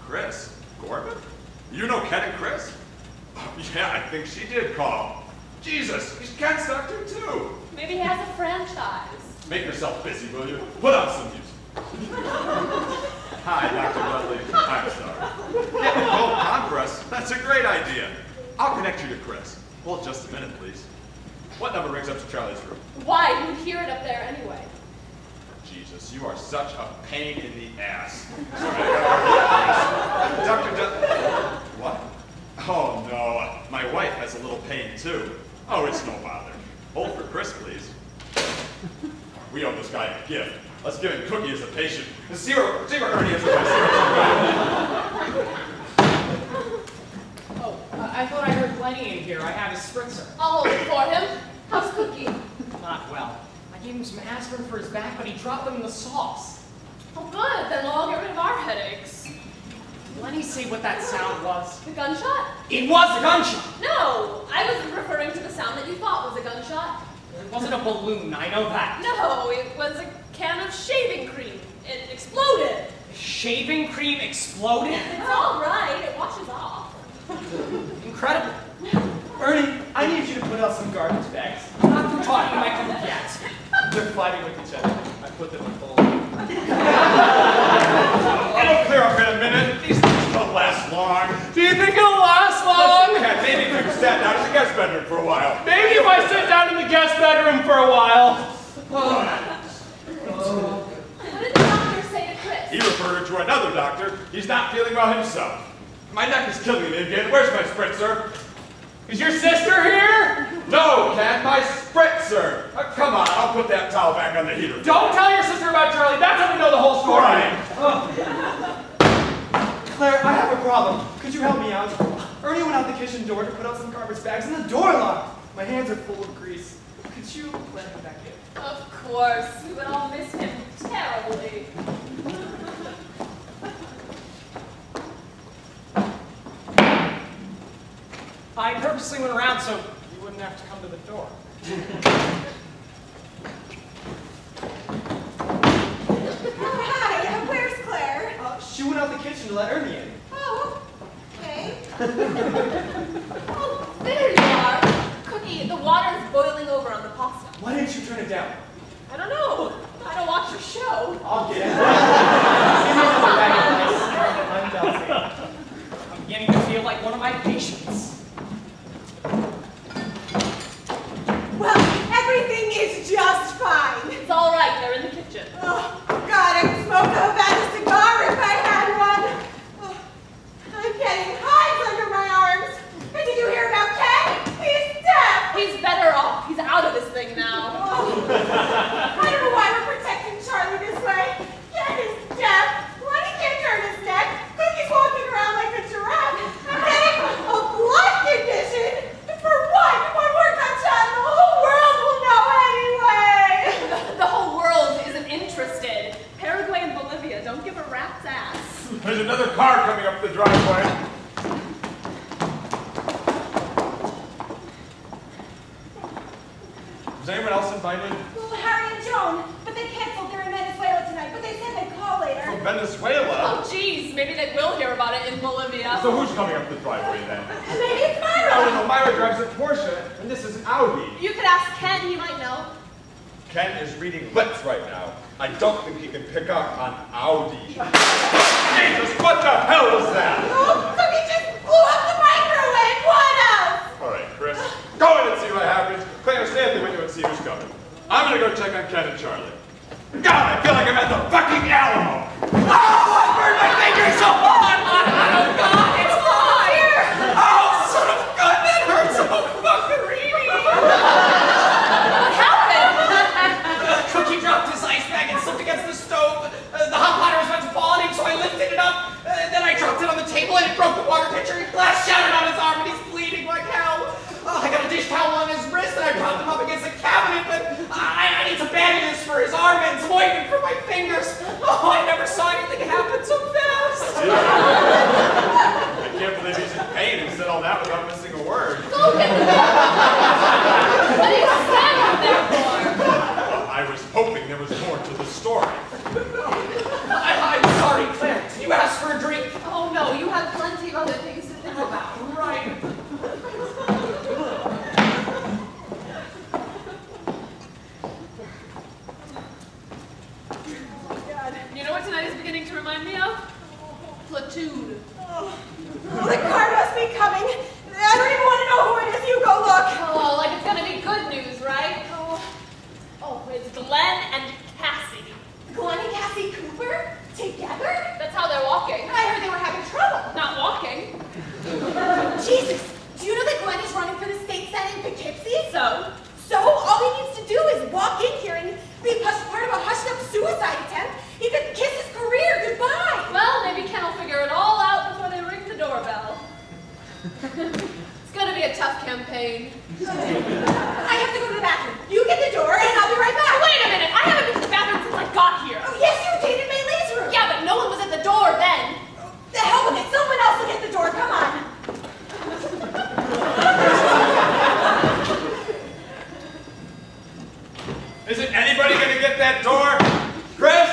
Chris? Gorman? You know Ken and Chris? Yeah, I think she did call. Jesus, he's Ken's doctor too. Maybe he has a franchise. Make yourself busy, will you? Put on some music. Hi, Dr. Dudley. I'm sorry. Yeah, cold compress. That's a great idea. I'll connect you to Chris. Hold just a minute, please. What number rings up to Charlie's room? Why? You'd hear it up there anyway. Jesus, you are such a pain in the ass. Sorry, I gotta Dr. Dudley. What? Oh, no. My wife has a little pain, too. Oh, it's no bother. Hold for Chris, please. We owe this guy a gift. Let's give him Cookie as a patient. And see where Ernie is with my Oh, I thought I heard Lenny in here. I have his spritzer. I'll hold it for him. How's Cookie? Not well. I gave him some aspirin for his back, but he dropped them in the sauce. Oh, good. Then we'll all get rid of our headaches. Lenny say what that sound was. The gunshot? It was a gunshot! No, I was referring to the sound that you thought was a gunshot. It wasn't a balloon, I know that. No, it was a can of shaving cream. It exploded. Shaving cream exploded? It's all right. It washes off. Incredible. Ernie, I need you to put out some garbage bags. Not through talking to my couple cats. They're fighting with each other. I put them in bowl. It'll clear up in a minute. These things don't last long. Do you think it'll last long? Cat, maybe if you sat down in the guest bedroom for a while. Maybe if I sit down in the guest bedroom for a while. What did the doctor say to Chris? He referred her to another doctor. He's not feeling well himself. My neck is killing me again. Where's my spritzer? Is your sister here? No, Cat, my spritzer. Come on, I'll put that towel back on the heater. Don't tell your sister about Charlie. That's how we know the whole story. Claire, I have a problem. Could you help me out? Ernie went out the kitchen door to put out some garbage bags and the door locked. My hands are full of grease. Could you let him back in? Of course. We would all miss him terribly. I purposely went around so you wouldn't have to come to the door. Hi, where's Claire? She went out the kitchen to let Ernie in. Oh, okay. Oh, there you are. Cookie, the water's boiling over on the pasta. Why didn't you turn it down? I don't know. I don't watch your show. I'll get it. Give me another bag of rice. I'm melting. I'm beginning to feel like one of my patients. Well, everything is just fine. It's all right. They're in the kitchen. Oh, God, I'd smoke a bad cigar if I had one. Oh, I'm getting hives under my arms. And did you hear about Ken? He's dead. He's better off. He's out of this thing now. Oh, I don't know why driveway. Was anyone else invited? Well, Harry and Joan, but they canceled. They're in Venezuela tonight, but they said they'd call later. From Venezuela? Oh, geez, maybe they will hear about it in Bolivia. So who's coming up the driveway then? Maybe it's Myra. Oh, no, Myra drives a Porsche, and this is an Audi. You could ask Ken, he might know. Ken is reading lips right now. I don't think he can pick up on Audi. Jesus, what the hell was that? Oh, so he just blew up the microwave. What else? All right, Chris, go in and see what happens. Claire, stay at the window and see who's coming. I'm gonna go check on Ken and Charlie. God, I feel like I'm at the fucking Alamo. Oh, I burned my fingers so hard! Oh, God, it's hot! Oh, son of a gun, that hurts so fucking really. What happened? Cookie dropped his ice bag and slipped against the stove. The hot water was about to fall on him, so I lifted it up. Then I dropped it on the table and it broke the water pitcher. Glass shattered on his arm and he's bleeding like hell. I got a dish towel on his wrist and I propped him up against the cabinet, but I need some bandages for his arm and some ointment for my fingers. Oh, I never saw anything happen so fast. I can't believe he's in pain and said all that without missing a word. Go get the What are you standing there for? Well, I was hoping there was more to the story. I'm sorry, Claire. You asked for a drink. Oh, no, you have plenty of other things to think about. Right. You know what tonight is beginning to remind me of? Platoon. Oh, the car must be coming. I don't even want to know who it is. You go look. Oh, like it's gonna be good news, right? Oh, it's Glenn and Cassie. Glenn and Cassie Cooper? Together? That's how they're walking. I heard they were having trouble. Not walking. Jesus, do you know that Glenn is running for the state senate in Poughkeepsie? So? So all he needs to do is walk in here and be part of a hushed-up suicide attempt. He could kiss his career goodbye. Well, maybe Ken will figure it all out before they ring the doorbell. It's gonna be a tough campaign. I have to go to the bathroom. You get the door and I'll be right back. Wait a minute! I haven't been to the bathroom since I got here. Oh, yes, you did in Maylee's room. Yeah, but no one was at the door then. The hell with it. Someone else will get the door. Come on. Isn't anybody gonna get that door? Chris?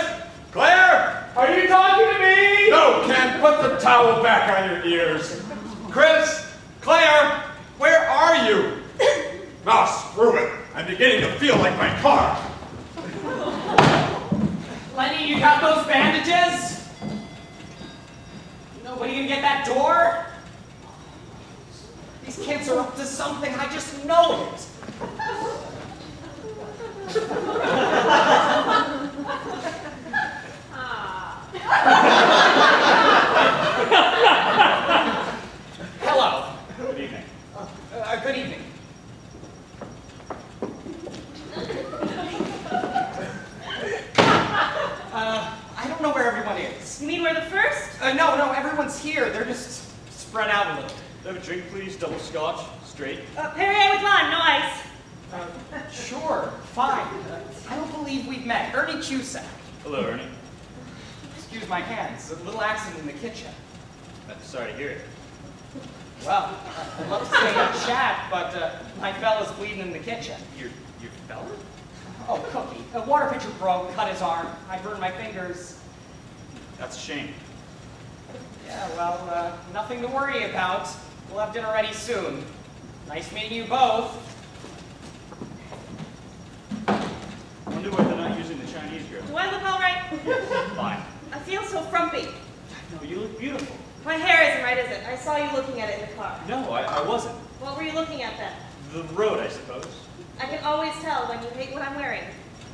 Claire? Are you talking to me? No, Ken, put the towel back on your ears. Chris? Claire? Where are you? Oh, screw it. I'm beginning to feel like my car. Lenny, you got those bandages? Nobody can get that door? These kids are up to something, I just know it. Hello. Good evening. Good evening. I don't know where everyone is. You mean we're the first? No, everyone's here. They're just spread out a little. Have a drink, please. Double scotch, straight. Perrier with lime, no ice. Sure, fine. I don't believe we've met. Ernie Cusack. Hello, Ernie. Excuse my hands. A little accident in the kitchen. Sorry to hear it. Well, I'd love to stay and chat, but my fella's bleeding in the kitchen. Your fella? Oh, Cookie. A water pitcher broke, cut his arm. I burned my fingers. That's a shame. Yeah, well, nothing to worry about. We'll have dinner ready soon. Nice meeting you both. Wonder why they're not using the Chinese girl. Do I look all right? Fine. I feel so frumpy. No, you look beautiful. My hair isn't right, is it? I saw you looking at it in the car. No, I wasn't. What were you looking at then? The road, I suppose. I can always tell when you hate what I'm wearing.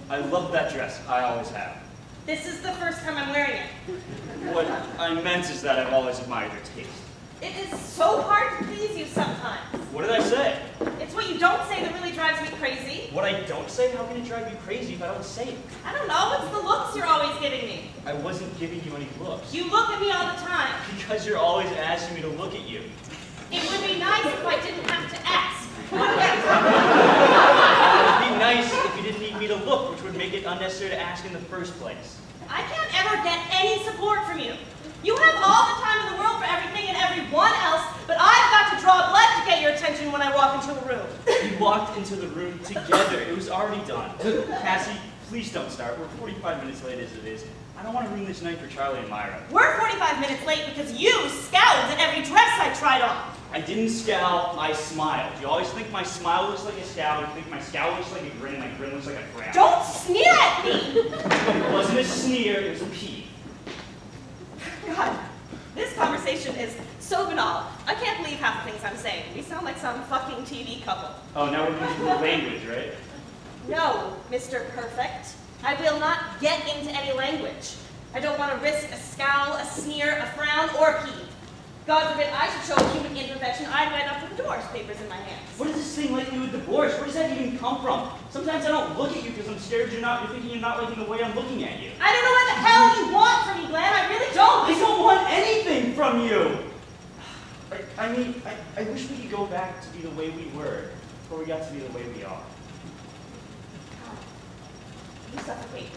I love that dress. I always have. This is the first time I'm wearing it. What I meant is that I've always admired your taste. It is so hard to please you sometimes. What did I say? It's what you don't say that really drives me crazy. What I don't say? How can it drive you crazy if I don't say it? I don't know, it's the looks you're always giving me. I wasn't giving you any looks. You look at me all the time. Because you're always asking me to look at you. It would be nice if I didn't have to ask. It would be nice if you didn't need me to look, which would make it unnecessary to ask in the first place. I can't ever get any support from you. You have all the time in the world for everything and everyone else, but I've got to draw blood to get your attention when I walk into a room. We walked into the room together. It was already done. Cassie, please don't start. We're 45 minutes late as it is. I don't want to ruin this night for Charlie and Myra. We're 45 minutes late because you scowled at every dress I tried on. I didn't scowl, I smiled. You always think my smile looks like a scowl, you think my scowl looks like a grin, and my grin looks like a frown. Don't sneer at me! It wasn't a sneer, it was a peeve. God, this conversation is so banal. I can't believe half the things I'm saying. We sound like some fucking TV couple. Oh, now we're using the language, right? No, Mr. Perfect. I will not get into any language. I don't want to risk a scowl, a sneer, a frown, or a peeve. God forbid I should show a human imperfection, I'd wind up with the divorce papers in my hands. What is this thing like you with divorce? Where does that even come from? Sometimes I don't look at you because I'm scared you're thinking you're not liking the way I'm looking at you. I don't know what the hell you want from me, Glenn. I really don't. I don't want anything from you! I mean, I wish we could go back to be the way we were, before we got to be the way we are. You suffocate.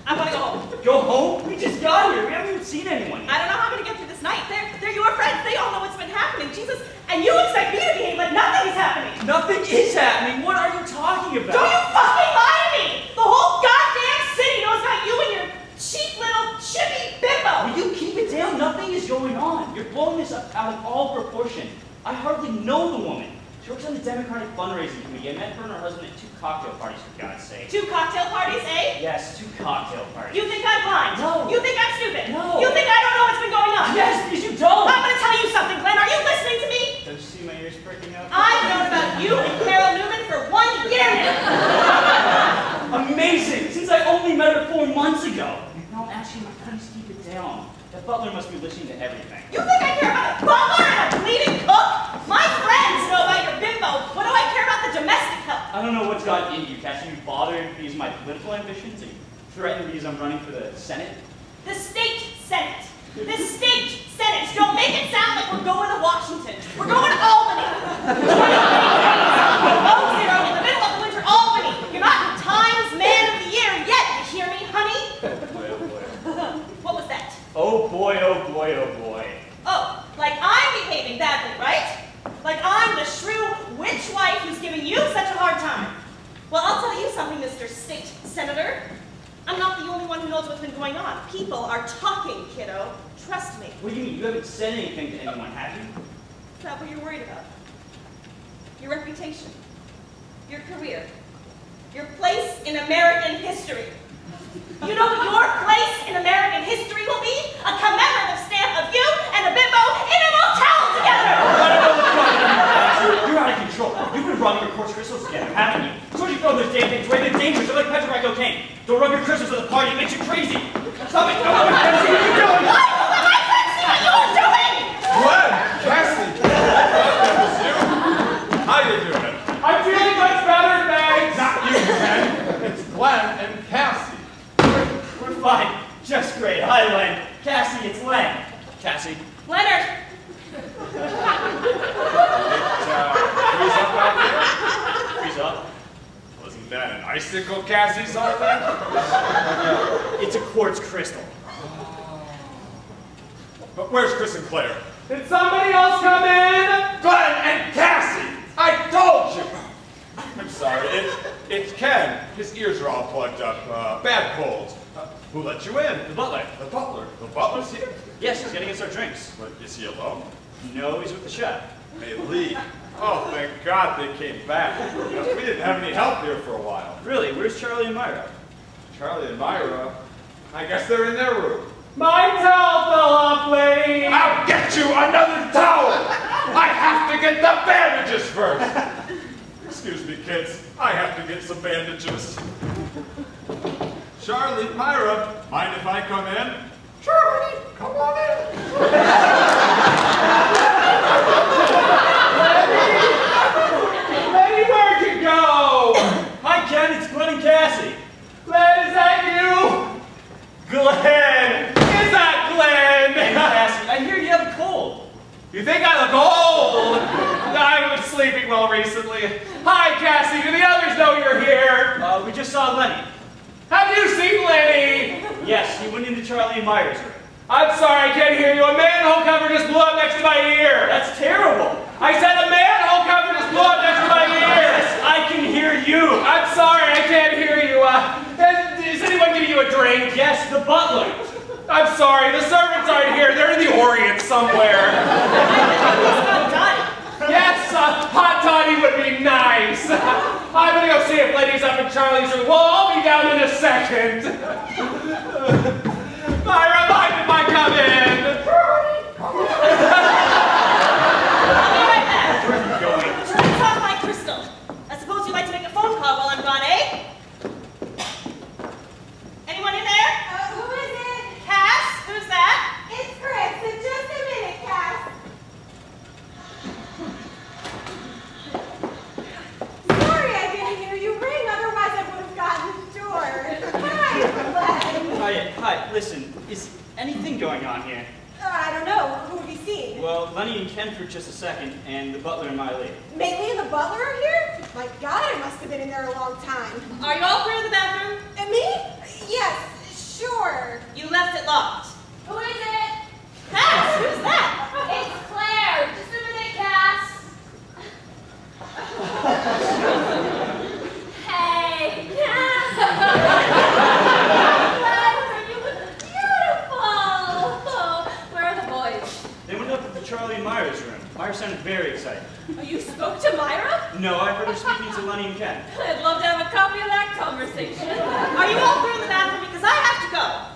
I want to go home. Go home? We just got here. We haven't even seen anyone yet. I don't know how I'm going to get through this night. They're your friends. They all know what's been happening. Jesus, and you expect me to behave like nothing is happening. Nothing is happening. What are you talking about? Don't you fucking lie to me! The whole goddamn city knows about you and your cheap little chippy bimbo. Will you keep it down? Nothing is going on. You're blowing this up out of all proportion. I hardly know the woman. She works on the Democratic Fundraising Committee. I met her and her husband at 2 cocktail parties, for God's sake. 2 cocktail parties, eh? Yes, 2 cocktail parties. You think I'm blind? No. You think I'm stupid? No. You think I don't know what's been going on? Yes, because you don't! I'm going to tell you something, Glenn. Are you listening to me? Don't you see my ears pricking up? I've known about you and Carol Newman for 1 year now. Amazing! Since I only met her 4 months ago. No, actually, please keep it down. That butler must be listening to everything. You think I care about a butler and a bleeding cook? My friends know about your bimbo. What do I care about the domestic help? I don't know what's got into you, Cassie. You bothered because of my political ambitions? Are you threatened because I'm running for the Senate? The state Senate. The state Senate. Don't make it sound like we're going to Washington. We're going to Albany. 20 below zero in the middle of the winter Albany. You're not Times Man of the Year yet. You hear me, honey? Boy, oh boy. What was that? Oh boy, oh boy, oh boy. Oh, like I'm behaving badly, right? Like I'm the shrew witch wife who's giving you such a hard time. Well, I'll tell you something, Mr. State Senator. I'm not the only one who knows what's been going on. People are talking, kiddo. Trust me. What do you mean? You haven't said anything to anyone, have you? Is that what you're worried about? Your reputation. Your career. Your place in American history. You know what your place in American history will be? A commemorative stamp of you and a bimbo in a motel together! You're out of control. You've been rubbing your quartz crystals together, haven't you? So you throw those damn things away. They're dangerous. They're like petrified cocaine. Don't rub your crystals at the party. It makes you crazy. Stop it. Don't rub your crystals. What are you doing? Why don't let my friends see what you're doing? Glenn, Cassie, that was you. How you doing? I'm feeling much better, thanks. Not you, Glenn. It's Glenn and Cassie. We're fine. Just great. Hi, Len. Cassie, it's Len. Cassie. Leonard. Freeze up out there? Freeze up. Wasn't that an icicle Cassie saw there? It's a quartz crystal. But where's Chris and Claire? Did somebody else come in? Glenn and Cassie! I told you! I'm sorry, it's Ken. His ears are all plugged up. Bad colds. Who let you in? The butler. The butler. The butler's here? Yes, he's getting us our drinks. But is he alone? No, he's with the chef. Hey, Lee. Oh, thank God they came back. You know, we didn't have any help here for a while. Really? Where's Charlie and Myra? Charlie and Myra, I guess they're in their room. My towel fell off, lady. I'll get you another towel! I have to get the bandages first! Excuse me, kids. I have to get some bandages. Charlie, Myra, mind if I come in? Charlie, come on in. Lady, where'd you go? Hi, Ken. It's Glenn and Cassie. Glenn, is that you? Glenn! Is that Glenn? Hey, Cassie, I hear you have a cold. You think I look old? I was sleeping well recently. Hi, Cassie. Do the others know you're here? We just saw Lenny. Have you seen Lenny? Yes, he went into Charlie and Myra's room. I'm sorry, I can't hear you. A manhole cover just blew up next to my ear. That's terrible. I said a manhole cover just blew up next to my ear. Yes, I can hear you. I'm sorry, I can't hear you. Is anyone giving you a drink? Yes, the butler. I'm sorry, the servants aren't here. They're in the Orient somewhere. Yes, hot toddy would be nice. I'm gonna go see if Lenny's up in Charlie's room. Well, I'll be down in a second. Myra, mind if I come in? I'll be right back. Where are you going? Turn off my crystal. I suppose you'd like to make a phone call while I'm gone, eh? Anyone in there? Who is it? Cass? Who's that? It's Chris. In just a minute, Cass. Sorry I didn't hear you ring, otherwise I would have gotten the door. Hi, Glenn. Hi, listen, is anything going on here? I don't know. Who have you seen? Well, Lenny and Ken for just a second, and the butler and Miley. Mainly and the butler are here? My God, I must have been in there a long time. Are you all through in the bathroom? And me? Yes, sure. You left it locked. Who is it? Cass, who's that? It's Claire. Just a minute, Cass. Hey, Cass. You look beautiful. Oh, where are the boys? They went up to Charlie and Myra's room. Myra sounded very excited. Oh, you spoke to Myra? No, I heard her speaking to Lenny and Ken. I'd love to have a copy of that conversation. Are you all through in the bathroom? Because I have to go.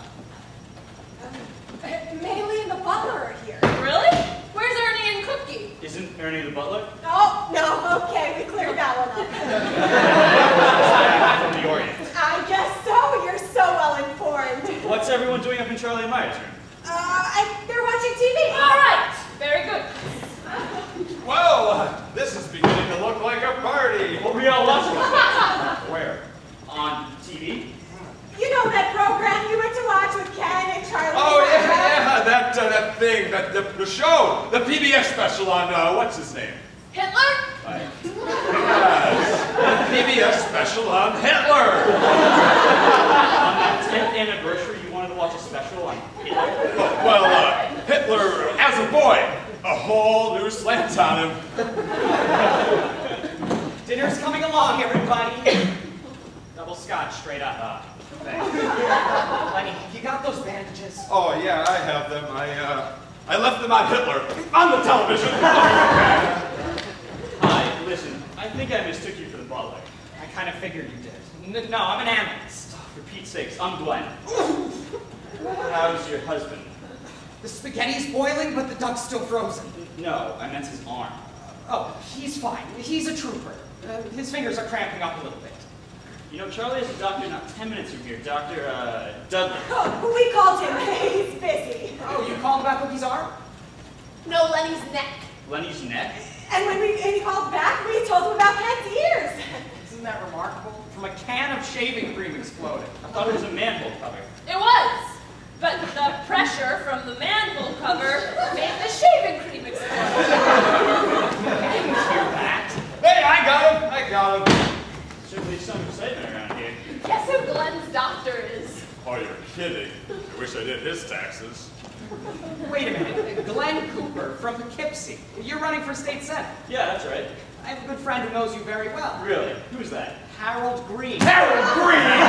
Mainly and the butler are here. Really? Where's Ernie and Cookie? Isn't Ernie the butler? Oh, no, okay, we cleared that one up. From the Orient. I guess so, you're so well informed. What's everyone doing up in Charlie and Myra's room? They're watching TV. All right. Very good. Well, this is beginning to look like a party. What were y'all watching? Where? On TV? You know that program you went to watch with Ken and Charlie? Oh, and Myra? yeah, that thing, the show, the PBS special on, what's his name? Hitler? Yes, PBS special on Hitler. On that 10th anniversary, you wanted to watch a special on Hitler? Well, Hitler as a boy, a whole new slant on him. Dinner's coming along, everybody. Double scotch, straight up. Thanks. Lenny, you got those bandages? Oh, yeah, I have them. I left them on Hitler, on the television. Hi, listen, I think I mistook you for the butler. I kind of figured you did. No, I'm an analyst. For Pete's sakes, I'm Glenn. How's your husband? The spaghetti's boiling, but the duck's still frozen. No, I meant his arm. Oh, he's fine. He's a trooper. His fingers are cramping up a little bit. You know, Charlie has a doctor not 10 minutes from here, Dr. Dudley. Oh, we called him. He's busy. Oh, you called about Cookie's arm? No, Lenny's neck. Lenny's neck? And when he called back, we told him about Ken's ears. Isn't that remarkable? From a can of shaving cream exploding. I thought it was a manhole cover. It was. But the pressure from the manhole cover made the shaving cream explode. I didn't hear that. Hey, I got him. Certainly some excitement around here. Guess who Glenn's doctor is? Oh, you're kidding. I wish I did his taxes. Wait a minute. Glenn Cooper from Poughkeepsie. You're running for state senate. Yeah, that's right. I have a good friend who knows you very well. Really? Who's that? Harold Green. Harold Green!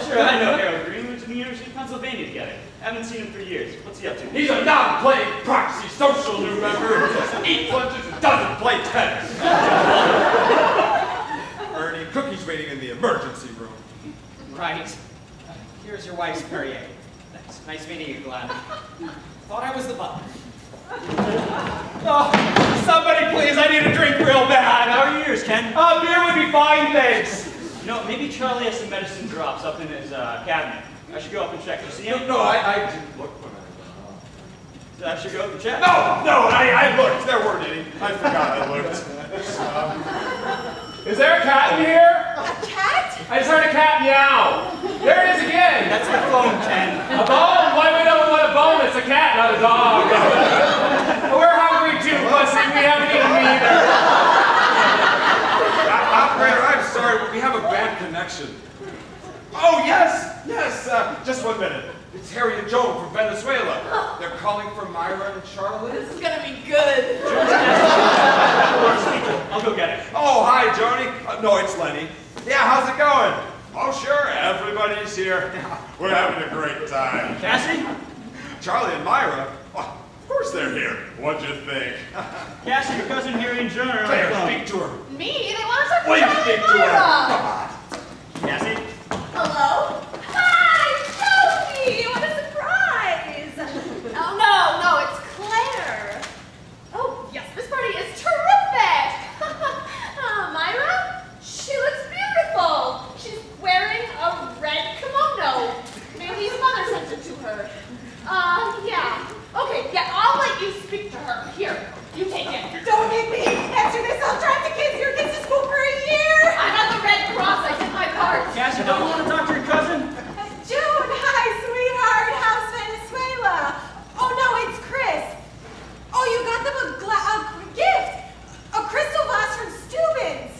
Sure, I know Harold Green. We went to the University of Pennsylvania together. Haven't seen him for years. What's he up to? He's a non-playing proxy social new member who just eats lunches and doesn't play tennis. Ernie, Cookie's waiting in the emergency room. Right. Here's your wife's Perrier. Thanks. Nice meeting you, Glenn. Thought I was the butler. Oh, somebody please, I need a drink real bad. How are your ears, Ken? Beer would be fine, thanks. You know, maybe Charlie has some medicine drops up in his cabinet. I should go up and check. You see him? No, I didn't look when I should go up and check. No, I looked. There weren't any. I forgot I looked. Is there a cat in here? A cat? I just heard a cat meow. There it is again. That's the phone, Ken. A bone? Why would no one want a bone? It's a cat, not a dog. We're hungry too, pussy. We haven't eaten either. Operator, I'm sorry. We have a bad connection. Oh, yes. Just 1 minute. It's Harry and Joan from Venezuela. They're calling for Myra and Charlie. This is gonna be good. I'll go get it. Oh, hi, Joni. No, it's Lenny. Yeah, how's it going? Oh, sure, everybody's here. We're having a great time. Cassie? Charlie and Myra? Oh, of course they're here. What'd you think? Cassie, your cousin Harry and Joan are on the Claire, phone. speak to her. Me? They want to talk to Will you Charlie speak and to her? Myra. Come on. Cassie? Hello? Hi, Joey! What a surprise! Oh, no, it's Claire. Oh, yes, this party is terrific! Myra? She looks beautiful. She's wearing a red kimono. Maybe his mother sent it to her. Yeah. Okay, yeah, I'll let you speak to her. Here, you take it. Don't hit me! After this, I'll drive the kids here kids to school for a year! I'm on the Red Cross. I did my part. Cassie, don't you want to talk to your cousin? June, hi, sweetheart. How's Venezuela? Oh, no, it's Chris. Oh, you got them a gift. A crystal vase from Steuben's.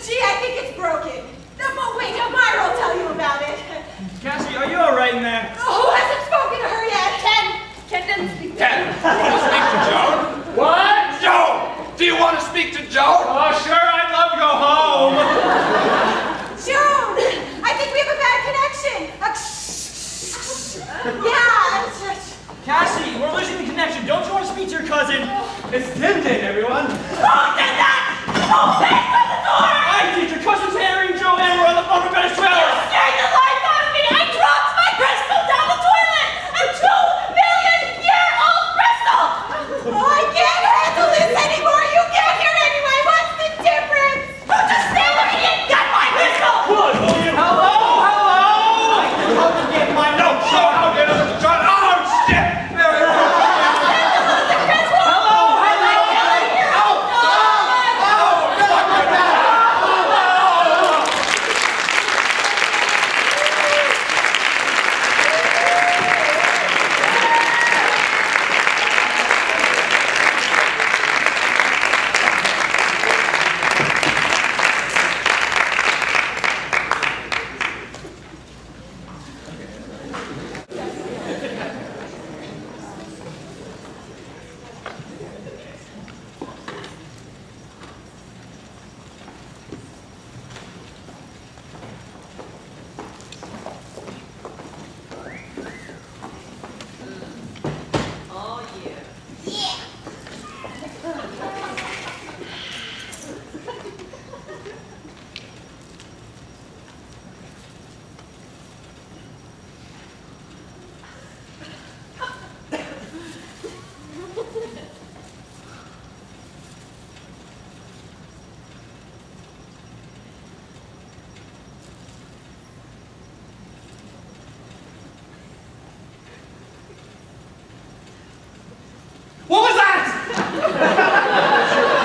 Gee, I think it's broken. Wait, Myra will tell you about it. Cassie, are you all right in there? Who hasn't spoken to her yet? Ken didn't speak to Ken, me. you want to speak to Joan? What? Joan! Do you want to speak to Joan? Oh, sure, I'd love to go home. June, I think we have a bad connection. Yeah. Cassie, we're losing the connection. Don't you want to speak to your cousin? It's Din Din, everyone. Who did that? Open the door! I did. Your cousins Harry and Joan were on the phone with Venezuela. Scared the life out of me! I dropped my crystal down the toilet! A 2-million-year-old crystal! Oh, I can't handle this anymore! You can't hear it anyway! What's the difference? Oh, just stay where you didn't get my crystal! Good, will you? Hello, hello. I can help you get my No, Joan, I'll get him. Joan, oh, shit! There it is. Hello, hello. What was that?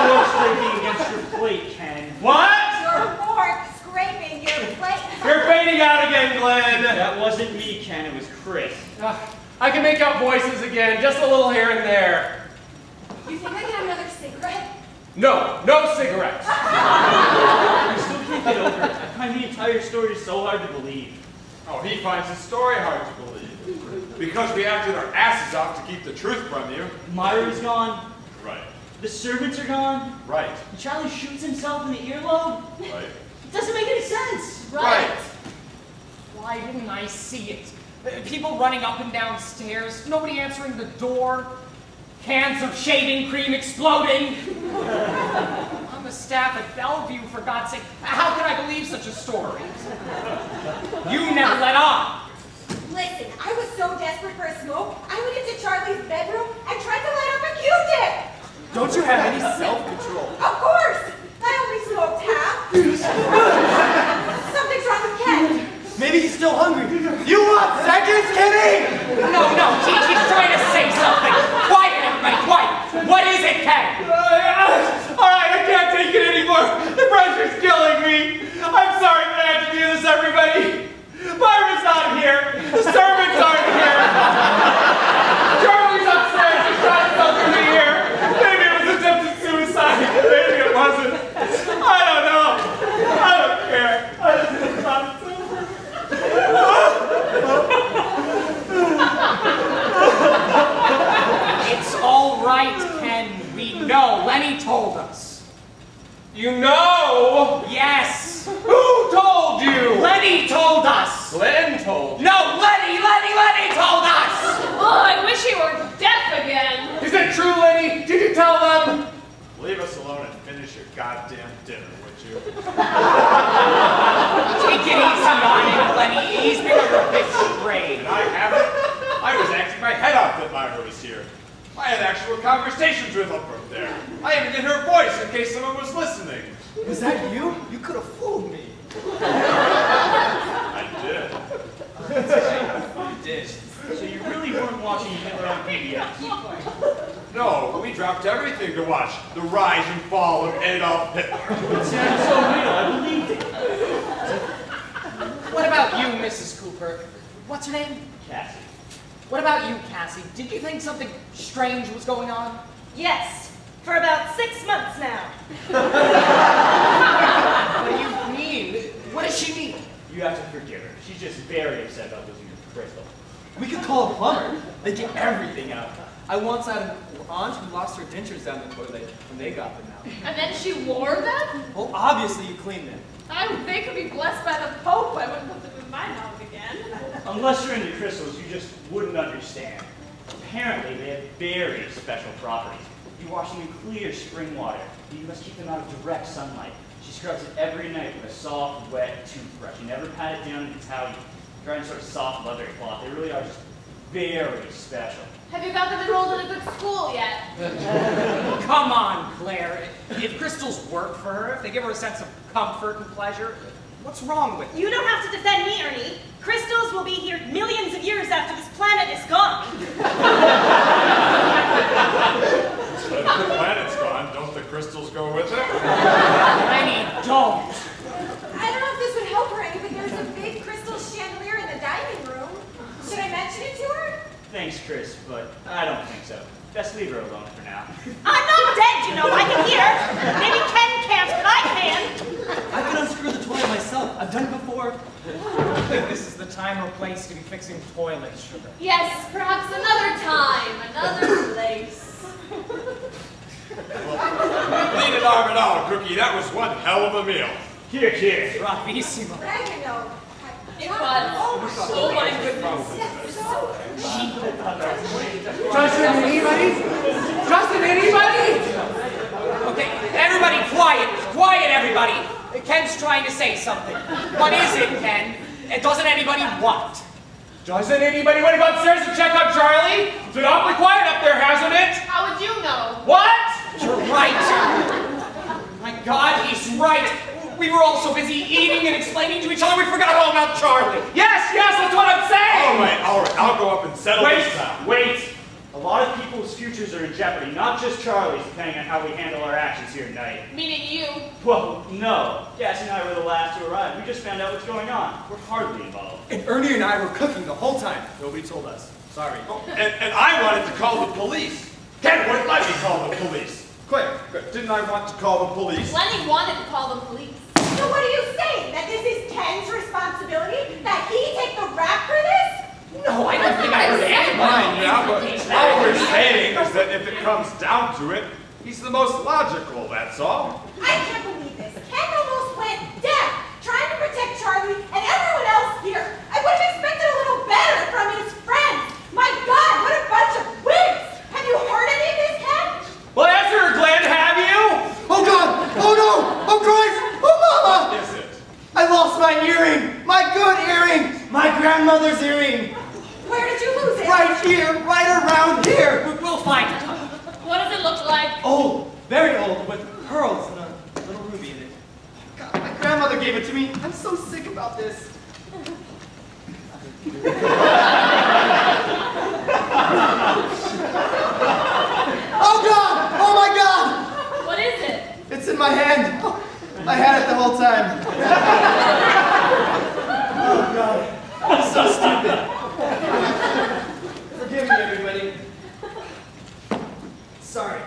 You're scraping against your plate, Ken. What? Your fork scraping your plate. You're fading out again, Glenn. That wasn't me, Ken. It was Chris. I can make out voices again, just a little here and there. You think I can have another cigarette? No, no cigarettes. I still can't get over it. I find the entire story so hard to believe. Oh, he finds the story hard to believe. Because we acted our asses off to keep the truth from you. Myra's gone. Right. The servants are gone. Right. And Charlie shoots himself in the earlobe. Right. It doesn't make any sense. Right. Why didn't I see it? People running up and down stairs, nobody answering the door, cans of shaving cream exploding. I'm the staff at Bellevue, for God's sake. How can I believe such a story? You never let on. Listen, I was so desperate for a smoke, I went into Charlie's bedroom and tried to light up a Q-tip. Don't you have any self-control? Of course! I only smoked half. Something's wrong with Ken. Maybe he's still hungry. You want seconds, Kenny? No, he's trying to say something. Quiet, everybody, quiet. What is it, Ken? All right, I can't take it anymore. The pressure's killing me. I'm sorry that I have to do this, everybody. Myra's not here. The servants aren't here. Charlie's upstairs. He's trying to come through here. Maybe it was attempted suicide. told us. Glenn told. No, Lenny told us. Oh, I wish he were deaf again. Is that true, Lenny? Did you tell them? Leave us alone and finish your goddamn dinner, would you? Take it easy on him, Lenny. He's been under a big strain. And I haven't. I was acting my head off that Myra was here. I had actual conversations with her from there. I even did her voice in case someone was listening. Was that you? You could have fooled me. I did. You did. So you really weren't watching Hitler on PBS? No, we dropped everything to watch the rise and fall of Adolf Hitler. It sounded so real, I believed it. What about you, Mrs. Cooper? What's her name? Cassie. What about you, Cassie? Did you think something strange was going on? Yes, for about 6 months now. What do you mean? What does she mean? You have to forgive her. She's just very upset about losing her crystal. We could call a plumber. They get everything out. I once had an aunt who lost her dentures down the toilet, and they got them out. And then she wore them? Well, obviously you cleaned them. They could be blessed by the Pope. I wouldn't put them in my mouth again. Unless you're into crystals, you just wouldn't understand. Apparently, they have very special properties. You wash them in clear spring water. You must keep them out of direct sunlight. She scrubs it every night with a soft, wet toothbrush. You never pat it down in a towel. You try and sort of soft leathery cloth. They really are just very special. Have you got them enrolled in a good school yet? Come on, Claire. If crystals work for her, if they give her a sense of comfort and pleasure, what's wrong with You don't have to defend me, Ernie. Crystals will be here millions of years after this planet is gone. But if the planet's gone, don't the crystals go with it? Lenny, don't. I don't know if this would help her any, but there's a big crystal chandelier in the dining room. Should I mention it to her? Thanks, Chris, but I don't think so. Best leave her alone for now. I'm not dead, you know. I can hear. Maybe Ken can't, but I can. I can unscrew the toilet myself. I've done it before. I think this is the time or place to be fixing toilets, sugar. Yes, perhaps another time, another place. Lean it arm and all, Cookie. That was one hell of a meal. Here, kid. Bravissimo. Oregano. It was. Oh my goodness. Justin, anybody? Justin, anybody? Okay, everybody quiet. Quiet, everybody. Ken's trying to say something. What is it, Ken? Doesn't anybody what? Doesn't anybody want to go upstairs and check on Charlie? It's been awfully quiet up there, hasn't it? How would you know? What? You're right. My God, he's right. We were all so busy eating and explaining to each other, we forgot all about Charlie. Yes, that's what I'm saying! All right. I'll go up and settle this down. Wait! A lot of people's futures are in jeopardy, not just Charlie's, depending on how we handle our actions here tonight. Meaning you. Well, no. Cassie and I were the last to arrive. We just found out what's going on. We're hardly involved. And Ernie and I were cooking the whole time. Nobody told us. Sorry. Oh, and I wanted to call the police. Ken wouldn't let me call the police. Claire, didn't I want to call the police? Lenny wanted to call the police. So what are you saying? That this is Ken's responsibility? That he take the rap for this? No, I don't think I heard anybody. Fine, yeah, but all we're saying is that if it comes down to it, he's the most logical, that's all. I can't believe this. Ken almost went deaf trying to protect Charlie and everyone else here. I would have expected a little better from his friends. My God, what a bunch of wimps! Have you heard any of this, Ken? Well, answer, Glenn, have you? Oh God! Oh no! Oh Christ! Oh Mama! What is it? I lost my earring! My good earring! My grandmother's earring! Where did you lose it? Right here! Right around here! We'll find it. What does it look like? Old. Very old, with pearls and a little ruby in it. God, my grandmother gave it to me. I'm so sick about this. Oh God! Oh my God! What is it? It's in my hand. Oh, I had it the whole time. Oh God. I'm so stupid. Forgive me, everybody. Sorry.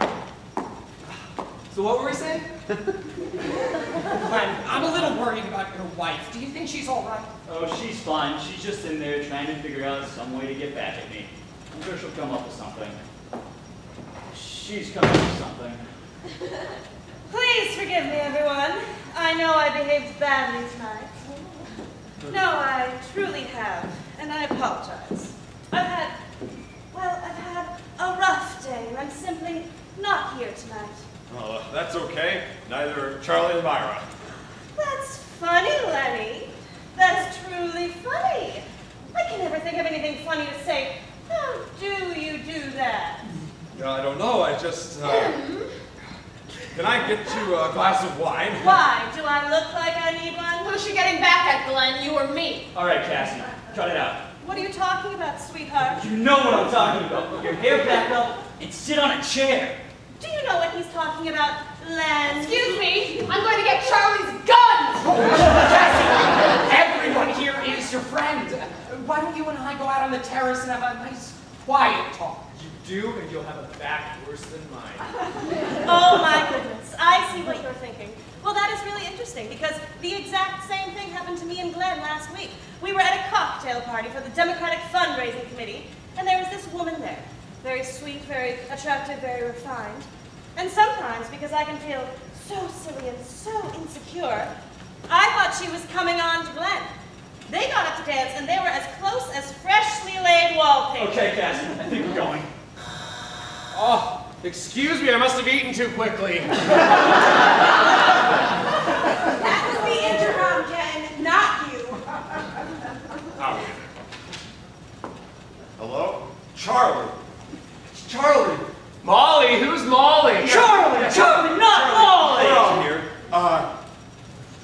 So what were we saying? Glenn, I'm a little worried about your wife. Do you think she's all right? Oh, she's fine. She's just in there trying to figure out some way to get back at me. I'm sure she'll come up with something. She's coming up with something. Please forgive me, everyone. I know I behaved badly tonight. No, I truly have, and I apologize. I've had a rough day, and I'm simply not here tonight. Well, that's okay. Neither are Charlie and Myra. That's funny, Lenny. That's truly funny. I can never think of anything funny to say. How do you do that? Yeah, I don't know. I just, Can I get you a glass of wine? Why? Do I look like I need one? Who's she getting back at, Glenn? You or me? All right, Cassie, cut it out. What are you talking about, sweetheart? You know what I'm talking about. Put your hair back up and sit on a chair. Do you know what he's talking about, Len? Excuse me, I'm going to get Charlie's gun! Cassie, everyone here is your friend. Why don't you and I go out on the terrace and have a nice, quiet talk? You do, and you'll have a back worse than mine. Oh my goodness, I see what you're thinking. Well, that is really interesting because the exact same thing happened to me and Glenn last week. We were at a cocktail party for the Democratic Fundraising Committee, and there was this woman there. Very sweet, very attractive, very refined. And sometimes, because I can feel so silly and so insecure, I thought she was coming on to Glenn. They got up to dance, and they were as close as freshly laid wallpaper. Okay, Cassie, I think we're going. Oh, excuse me, I must have eaten too quickly. That was the intercom, Ken, not you. Oh. Hello? Charlie. It's Charlie. Molly, who's Molly? Charlie, not Molly! We're all here.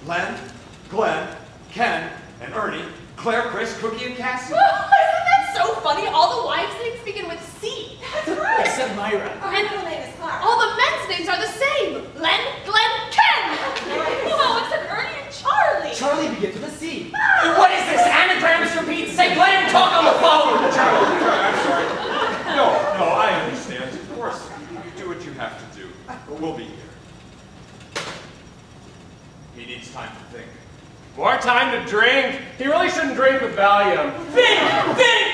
Len, Glenn, Ken, and Ernie, Claire, Chris, Cookie, and Cassie. Isn't that so funny? All the wives' names begin with C. That's right. Except Myra. Our middle name is Clara. All the men's names are the same. Len, Glenn, Ken. Oh, except Ernie and Charlie. Charlie begins with a C. What is this, anagrams for Pete's sake? Let him talk on the phone! Charlie, I'm sorry. No, I understand. Of course, you do what you have to do. But we'll be here. He needs time to think. More time to drink. He really shouldn't drink with Valium. Think,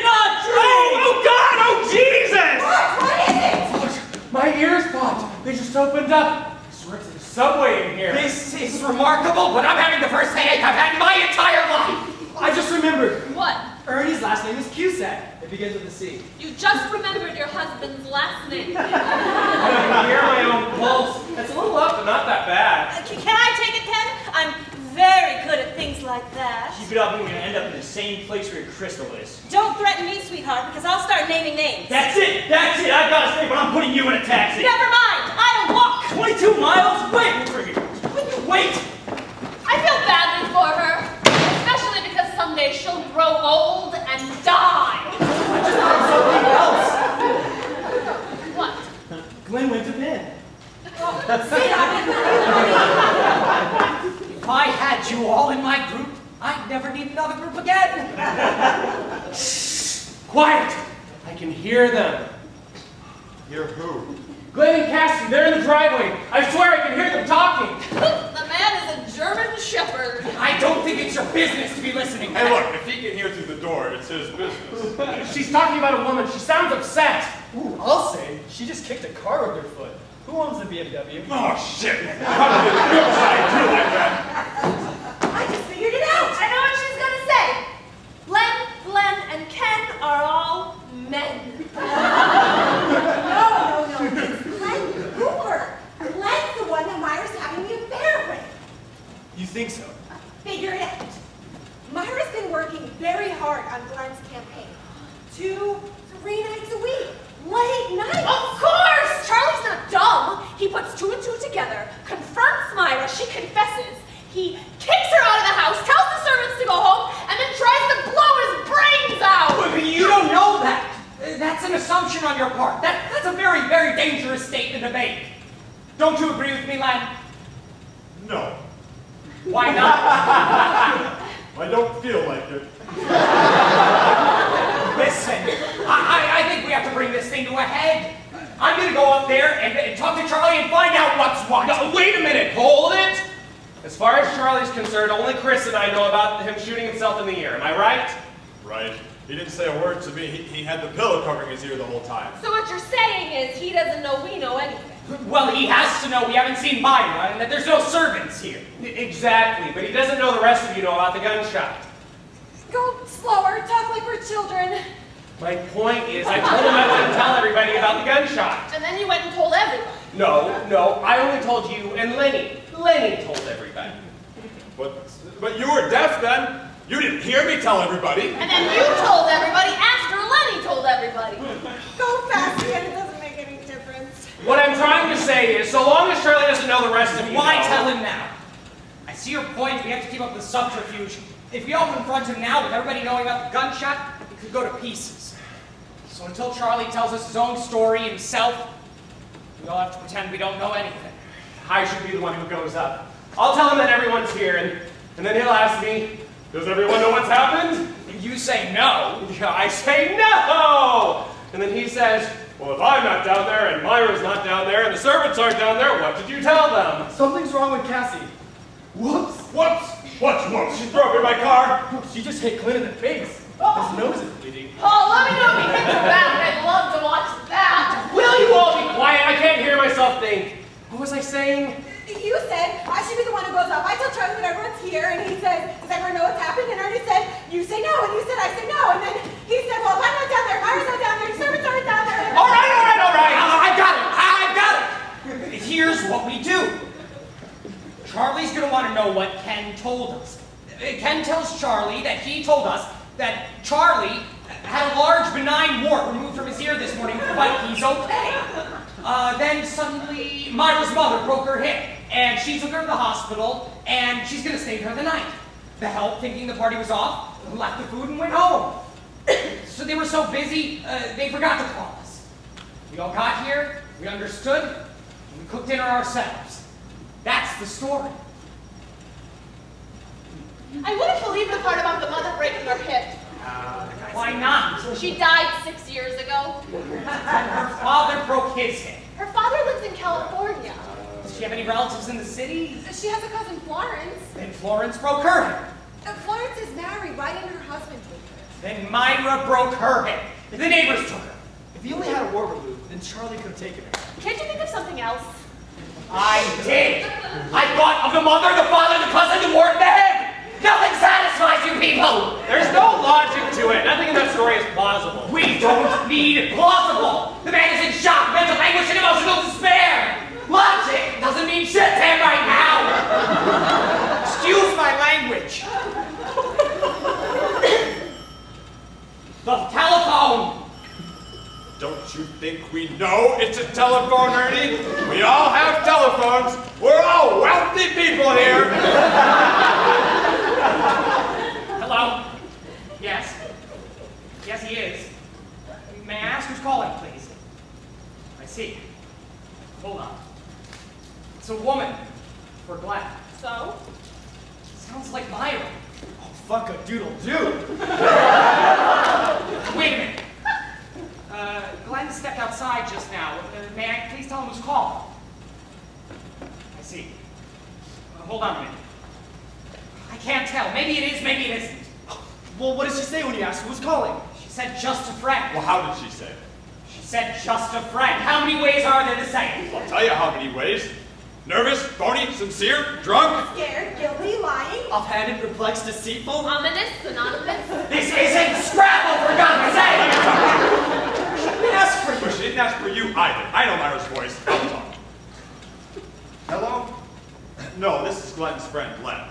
not drink! Oh God, oh Jesus! What is it? My ears popped. They just opened up. I swear it's like a subway in here. This is remarkable, but I'm having the first headache I've had in my entire life! I just remembered. What? Ernie's last name is Cusack. It begins with a C. You just remembered your husband's last name. I can hear my own pulse. It's a little up, but not that bad. Can I take it, Ken? I'm very good at things like that. Keep it up and we're gonna end up in the same place where your crystal is. Don't threaten me, sweetheart, because I'll start naming names. That's it! I've gotta stay, but I'm putting you in a taxi. Never mind, I'll walk. 22 miles? Wait! Wait! I feel badly for her, especially because someday she'll grow old and die. I just thought something else. What? Glenn went to bed. If I had you all in my group, I'd never need another group again! Shh! Quiet! I can hear them. Hear who? Glenn and Cassie, they're in the driveway. I swear I can hear them talking. The man is a German shepherd. I don't think it's your business to be listening. Hey, look, if he can hear through the door, it's his business. She's talking about a woman. She sounds upset. Ooh, I'll say, she just kicked a car with her foot. Who owns the BMW? Oh, shit. Probably the good side, too, like that. I just figured it out. I know what she's gonna say. Len, Glenn, and Ken are all men. No. It's Glenn Hoover. Glenn's the one that Myra's having the affair with. You think so? Figure it out. Myra's been working very hard on Glenn's campaign. 2-3 nights a week. Late nights. Of course! Charlie's not dumb. He puts 2 and 2 together, confronts Myra, she confesses. He kicks her out of the house, tells the servants to go home, and then tries to blow his brains out. But you don't know that. That's an assumption on your part. That's a very, very dangerous statement to make. Don't you agree with me, Len? No. Why not? I don't feel like it. Listen, I think we have to bring this thing to a head. I'm gonna go up there and talk to Charlie and find out what's what. No, wait a minute. Hold it. As far as Charlie's concerned, only Chris and I know about him shooting himself in the ear. Am I right? Right. He didn't say a word to me. He had the pillow covering his ear the whole time. So what you're saying is he doesn't know we know anything. Well, he has to know we haven't seen Myra and that there's no servants here. Exactly, but he doesn't know the rest of you know about the gunshot. Go slower. Talk like we're children. My point is, I told him I wouldn't tell everybody about the gunshot. And then you went and told everyone. No, I only told you and Lenny. Lenny told everybody. But you were deaf then. You didn't hear me tell everybody. And then you told everybody after Lenny told everybody. Go fast again. It doesn't make any difference. What I'm trying to say is, so long as Charlie doesn't know the rest of you Why know, tell him now? I see your point. We have to keep up the subterfuge. If we all confront him now with everybody knowing about the gunshot, it could go to pieces. So until Charlie tells us his own story himself, we all have to pretend we don't know anything. I should be the one who goes up. I'll tell him that everyone's here, and then he'll ask me, does everyone know what's happened? You say no. Yeah, I say no! And then he says, well, if I'm not down there, and Myra's not down there, and the servants aren't down there, what did you tell them? Something's wrong with Cassie. Whoops. What's She's broken my car. She just hit Clint in the face. His nose is bleeding. Oh, let me know if he hits her back. I'd love to watch that. Will you all be quiet? I can't hear myself think. What was I saying? You said I should be the one who goes up. I tell Charlie that everyone's here, and he said, does everyone know what's happened? And Ernie said, you say no, and you said, I say no. And then he said, well, if I'm not down there, Myra's not down there, the servants aren't down there. All right. I got it. Here's what we do. Charlie's gonna want to know what Ken told us. Ken tells Charlie that he told us that Charlie had a large benign wart removed from his ear this morning, but he's okay. Then suddenly Myra's mother broke her hip, and she took her to the hospital, and she's gonna stay there the night. The help, thinking the party was off, left the food and went home. So they were so busy, they forgot to call us. We all got here, we understood, and we cooked dinner ourselves. That's the story. I wouldn't believe the part about the mother breaking her hip. Why not? She died 6 years ago. Her father broke his hip. Her father lives in California. Does she have any relatives in the city? She has a cousin, Florence. Then Florence broke her hip. Florence is married. Why didn't her husband take her? Then Myra broke her hip. The neighbors took her. If he only had a wart removed, then Charlie could have taken her. Can't you think of something else? I did. I thought of the mother, the father, the cousin, the wart, the hip. Nothing satisfies you people. There's no logic to it. Nothing in that story is plausible. We don't need plausible. The man is in shock, mental anguish, and emotional despair. Logic doesn't mean shit to him right now. Excuse my language. The telephone. Don't you think we know it's a telephone, Ernie? We all have telephones. We're all wealthy people here. Hello? Yes? Yes, he is. May I ask who's calling, please? I see. Hold on. It's a woman. For Glenn. So? Sounds like Myra. Oh, fuck a doodle do. Wait a minute. Glenn stepped outside just now. May I please tell him who's calling? I see. Hold on a minute. I can't tell. Maybe it is, maybe it isn't. Well, what did she say when you asked who was calling? She said just a friend. Well, how did she say? She said just a friend. How many ways are there to say it? I'll tell you how many ways. Nervous, phony, sincere, drunk. Scared, guilty, lying. Offhanded, perplexed, deceitful. Ominous, anonymous. This isn't Scrabble, for God's sake! She didn't ask for But you. she didn't ask for you either. I know Myra's voice. I'll talk. Hello? No, this is Glenn's friend, Glenn.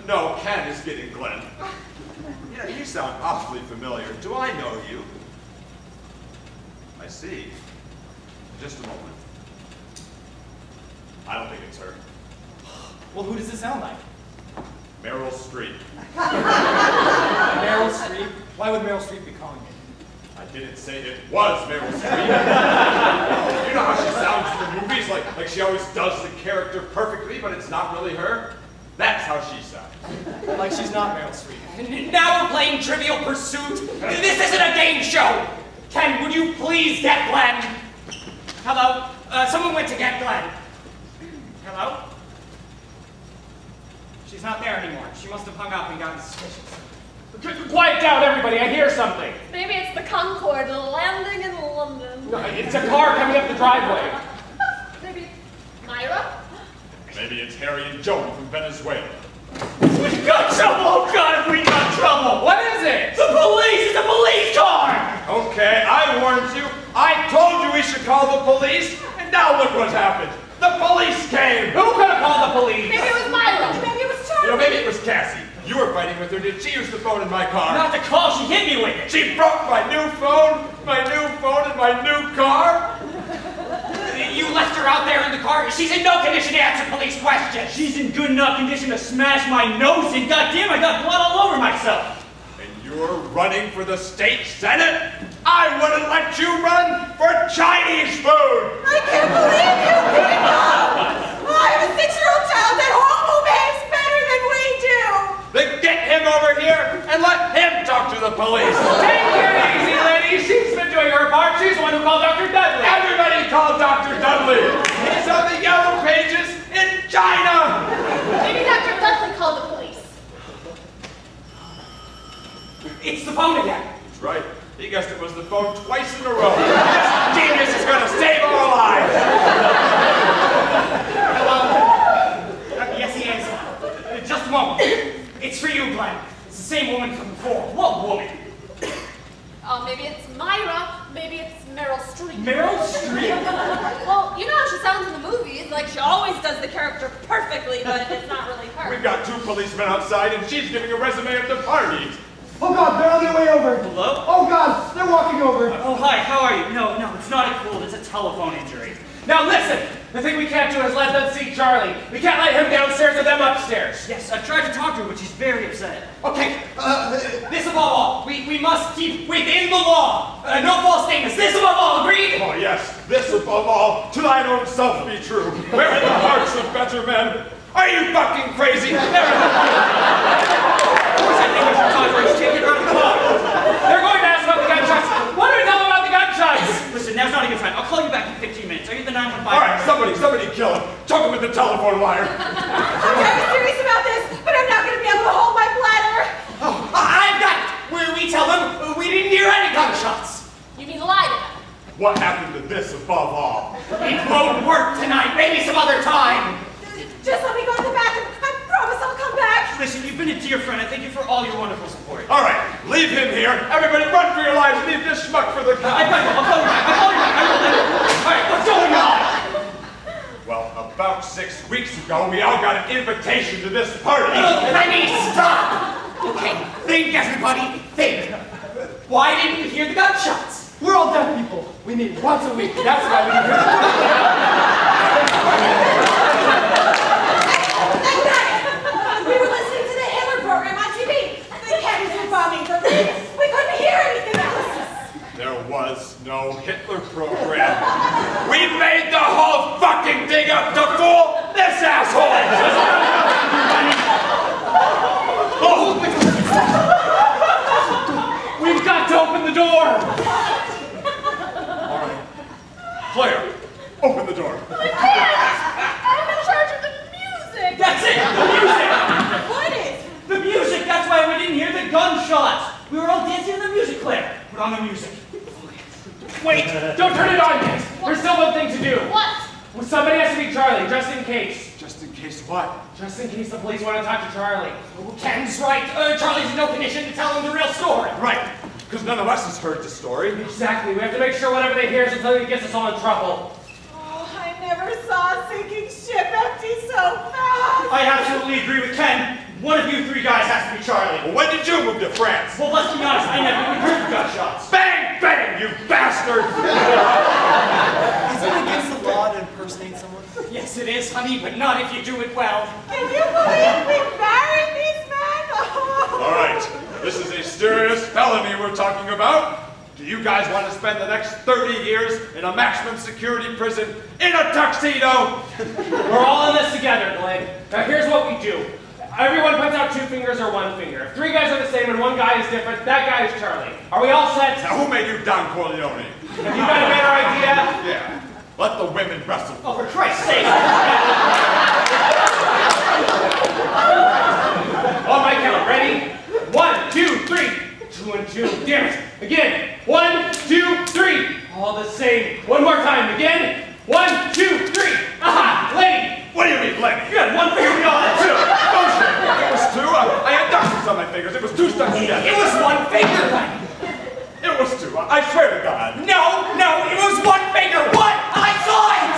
No, Ken is getting Glenn. Yeah, you sound awfully familiar. Do I know you? I see. Just a moment. I don't think it's her. Well, who does it sound like? Meryl Streep. Meryl Streep? Why would Meryl Streep be calling me? I didn't say it was Meryl Streep. You know how she sounds in the movies? Like she always does the character perfectly, but it's not really her? That's how she sounds. Like she's not Meryl Streep. Now we're playing Trivial Pursuit. This isn't a game show. Ken, would you please get Glenn? Hello? Someone went to get Glenn. Hello? She's not there anymore. She must have hung up and gotten suspicious. Quiet down, everybody. I hear something. Maybe it's the Concorde landing in London. No, it's a car coming up the driveway. Maybe it's Myra? Maybe it's Harry and Joan from Venezuela. We got trouble! Oh, God, we got trouble! What is what happened. The police came. Who could have called the police? Maybe it was Myra. Maybe it was You Charlie. know, maybe it was Cassie. You were fighting with her. Did she use the phone in my car? Not the call, she hit me with it. She broke my new phone in my new car. You left her out there in the car. She's in no condition to answer police questions. She's in good enough condition to smash my nose in. Goddamn, I got blood all over myself. And you're running for the state senate? I wouldn't let you run for Chinese food. I can't believe you people! I have a 6-year-old child at home who behaves better than we do! Then get him over here and let him talk to the police. Take it easy, lady. She's been doing her part. She's the one who called Dr. Dudley. Everybody call Dr. Dudley. He's on the yellow pages in China. Maybe Dr. Dudley called the police. It's the phone again. That's right. He guessed it was the phone twice in a row. This genius is going to save our lives. Hello? Yes, he is. Just a moment. It's for you, Glenn. It's the same woman from before. What woman? Maybe it's Myra. Maybe it's Meryl Streep. Meryl Streep? Well, you know how she sounds in the movies. Like, she always does the character perfectly, but it's not really her. We've got 2 policemen outside and she's giving a resume at the party. Oh God, they're on their way over. Hello? Oh God, they're walking over. Oh, hi, how are you? No, it's not a cold, it's a telephone injury. Now listen, the thing we can't do is let them see Charlie. We can't let him downstairs and them upstairs. Yes, I've tried to talk to her, but she's very upset. Okay, this above all. We must keep within the law. No false statements. This above all. Agreed? Oh yes, this above all, to thine own self be true. Where in the hearts of better men? Are you fucking crazy? Of course I think we should talk to her, she's taking her out of the car. They're going to ask about the gunshots. What do we tell them about the gunshots? Listen, now's not a good time. I'll call you back in 15 minutes. Are you the 915? All right, somebody kill him. Choke him with the telephone wire. I'm very serious about this, but I'm not going to be able to hold my bladder. Oh, I've got it. We tell them we didn't hear any gunshots. You mean lie to them? What happened to this above all? It won't work tonight. Maybe some other time. Just let me go to the bathroom. I promise I'll come back. Listen, you've been a dear friend. I thank you for all your wonderful support. All right, leave him here. Everybody run for your lives. Leave this schmuck for the I'll cops. call you back. All right, what's going on? Well, about 6 weeks ago, we all got an invitation to this party. Lenny, stop. Okay, think, everybody. Think. Why didn't you hear the gunshots? We're all deaf people. We meet once a week. That's why we need We were listening to the Hitler program on TV. The cannons were bombing Berlin. We couldn't hear anything else. There was no Hitler program. We made the whole fucking thing up to fool this asshole! We've got to open the door. All right. Claire, open the door. I'm in charge of the music. That's it! The music! What is? The music! That's why we didn't hear the gunshots! We were all dancing to the music, Claire. Put on the music. Wait, don't turn it on yet. There's still one thing to do. What? Well, somebody has to be Charlie, just in case. Just in case what? Just in case the police want to talk to Charlie. Ken's right. Charlie's in no condition to tell them the real story. Right, because none of us has heard the story. Exactly. We have to make sure whatever they hear is until he gets us all in trouble. Oh, I never saw a sinking ship empty so fast. I absolutely agree with Ken. One of you 3 guys has to be Charlie. Well, when did you move to France? Well, let's be honest, I never even heard the gunshots. Bang, bang, you bastard! Is it against the law to impersonate someone? Yes, it is, honey, but not if you do it well. Can you believe we married these men? All right, this is a serious felony we're talking about. Do you guys want to spend the next 30 years in a maximum security prison in a tuxedo? We're all in this together, Glenn. Now here's what we do. Everyone puts out 2 fingers or 1 finger. If 3 guys are the same and 1 guy is different, that guy is Charlie. Are we all set? Now, who made you Don Corleone? Have you got a better idea? Yeah, let the women wrestle. Oh, for Christ's sake! On my count, ready? 1, 2, 3. 2 and 2. Damn it. Again. 1, 2, 3. All the same. One more time. Again. 1, 2, 3. Aha! Lady! What do you mean, Lenny? You had 1 finger, we all had 2. Bullshit! It was 2. I had doctors on my fingers. It was 2 stuck together. It was 1 finger, Lenny. It was 2. I swear to God. No, it was 1 finger. What? I saw it.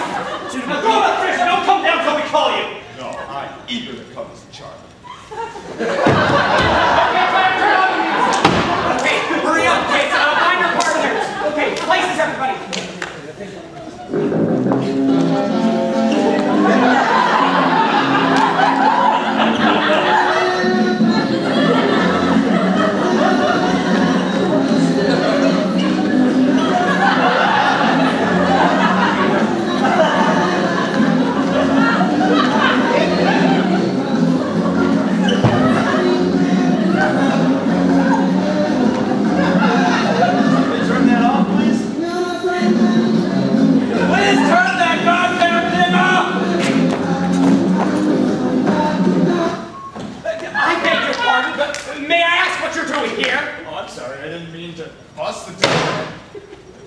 didn't mean to bust the door.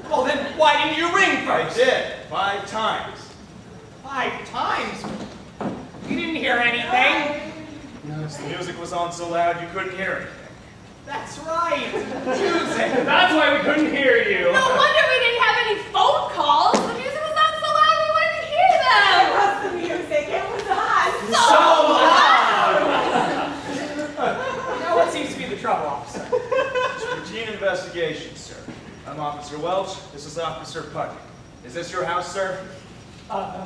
Well, then why didn't you ring I first? did, 5 times. 5 times? You didn't hear anything? The music was on so loud you couldn't hear anything. That's right. Music. That's why we couldn't hear you. No wonder we didn't have any phone calls. The music was on so loud we wouldn't hear It them. was the music. It was on. Now what seems to be the trouble, officer? It's a routine investigation, sir. I'm Officer Welch. This is Officer Putney. Is this your house, sir?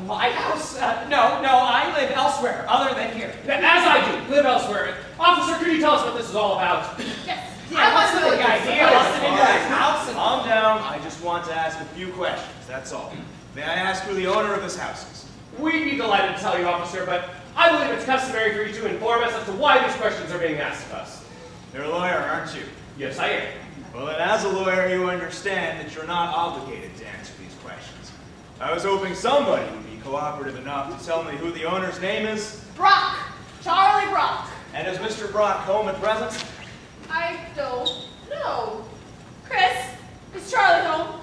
My house? No, I live elsewhere, other than here. As I do, live elsewhere. Officer, could you tell us what this is all about? Yes. Yeah, what's the big idea? Busted into his house and Calm down. I just want to ask a few questions, that's all. May I ask who the owner of this house is? We'd be delighted to tell you, officer, but I believe it's customary for you to inform us as to why these questions are being asked of us. You're a lawyer, aren't you? Yes, I am. Well, then as a lawyer, you understand that you're not obligated to answer these questions. I was hoping somebody would be cooperative enough to tell me who the owner's name is. Brock. Charlie Brock. And is Mr. Brock home at present? I don't know. Chris, is Charlie home?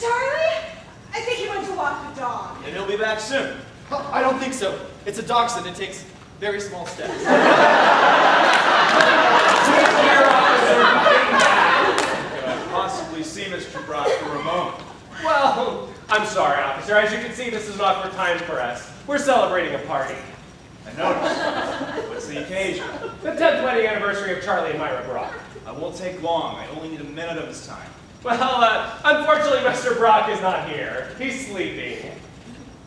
Charlie? I think he went to walk the dog. And he'll be back soon. I don't think so. It's a dachshund. It takes very small steps. Could I possibly see Mr. Brock for a moment? Well, I'm sorry, officer. As you can see, this is an awkward time for us. We're celebrating a party. I noticed. What's the occasion? The 10th wedding anniversary of Charlie and Myra Brock. I won't take long. I only need a minute of his time. Well, unfortunately, Mr. Brock is not here. He's sleeping.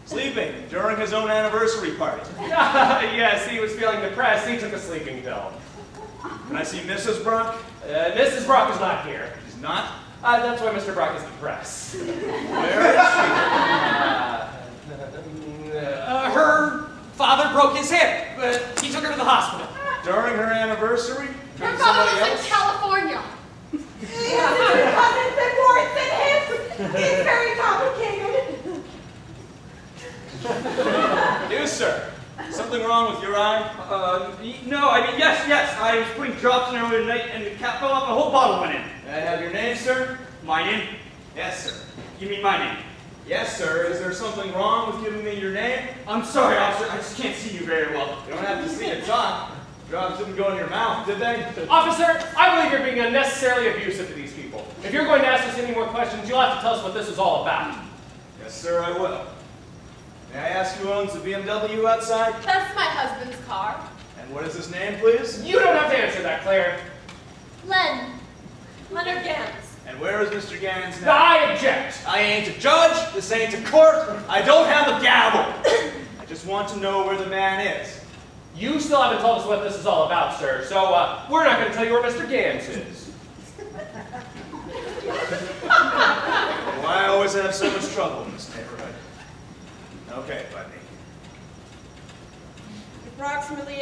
Sleeping during his own anniversary party. Yes, he was feeling depressed. He took a sleeping pill. Can I see Mrs. Brock? Mrs. Brock is not here. She's not. That's why Mr. Brock is depressed. Where is Her father broke his hip. He took her to the hospital. she? During her anniversary? Her From father somebody lives else? in California. He has 2 cousins and warts and hips. It's very complicated. You, sir. Something wrong with your eye? No, I mean, yes. I was putting drops in earlier tonight and the cap fell off and a whole bottle went in. May I have your name, sir? My name? Yes, sir. You mean my name? Yes, sir. Is there something wrong with giving me your name? I'm sorry, officer. I just can't see you very well. You don't have to see it talk. Drops didn't go in your mouth, did they? Officer, I believe you're being unnecessarily abusive to these people. If you're going to ask us any more questions, you'll have to tell us what this is all about. Yes, sir, I will. May I ask who owns the BMW outside? That's my husband's car. And what is his name, please? You don't have to answer that, Claire. Leonard Gans. And where is Mr. Gans now? I object. I ain't a judge. This ain't a court. I don't have a gavel. I just want to know where the man is. You still haven't told us what this is all about, sir, so we're not going to tell you where Mr. Gans is. Why I always have so much trouble in this neighborhood. Okay, Putney. Approximately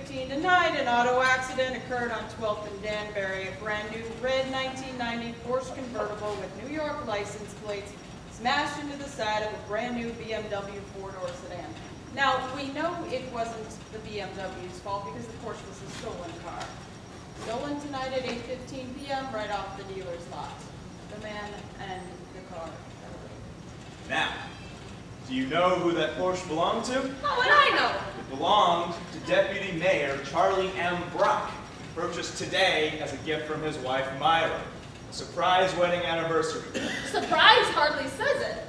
8:15 tonight, an auto accident occurred on 12th and Danbury. A brand new red 1990 Porsche convertible with New York license plates smashed into the side of a brand new BMW 4-door sedan. Now, we know it wasn't the BMW's fault because the Porsche was a stolen car. Stolen tonight at 8:15 p.m. right off the dealer's lot. The man and the car. Now, do you know who that Porsche belonged to? How would I know? It belonged to Deputy Mayor Charlie M. Brock, purchased today as a gift from his wife Myra. A surprise wedding anniversary. Surprise hardly says it.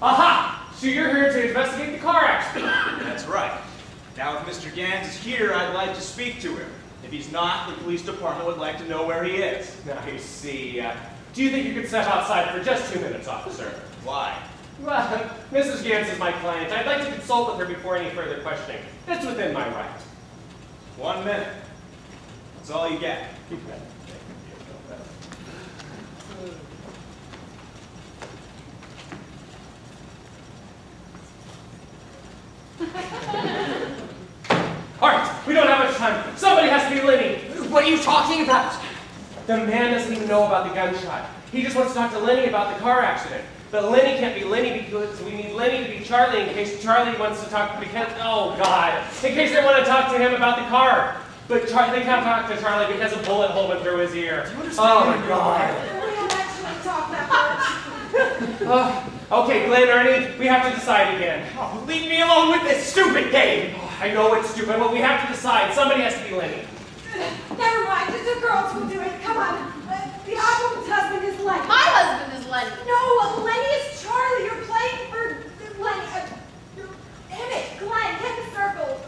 Aha! So you're here to investigate the car accident. That's right. Now, if Mr. Gans is here, I'd like to speak to him. If he's not, the police department would like to know where he is. I see. Do you think you could step outside for just 2 minutes, officer? Why? Well, Mrs. Gans is my client. I'd like to consult with her before any further questioning. It's within my right. 1 minute. That's all you get. All right, we don't have much time. Somebody has to be Lenny. What are you talking about? The man doesn't even know about the gunshot. He just wants to talk to Lenny about the car accident. But Lenny can't be Lenny because we need Lenny to be Charlie in case Charlie wants to talk because, oh God, in case they want to talk to him about the car. But they can't talk to Charlie because a bullet hole went through his ear. Do you understand? Oh my God. We don't actually talk that much. Okay, Glenn, Ernie, we have to decide again. Oh, leave me alone with this stupid game. Oh, I know it's stupid, but we have to decide. Somebody has to be Lenny. Never mind, the girls will do it. Come on. The album's husband is Lenny. My husband is Lenny. No, Lenny is Charlie. You're playing for Lenny. Damn it, Glenn, get the circle.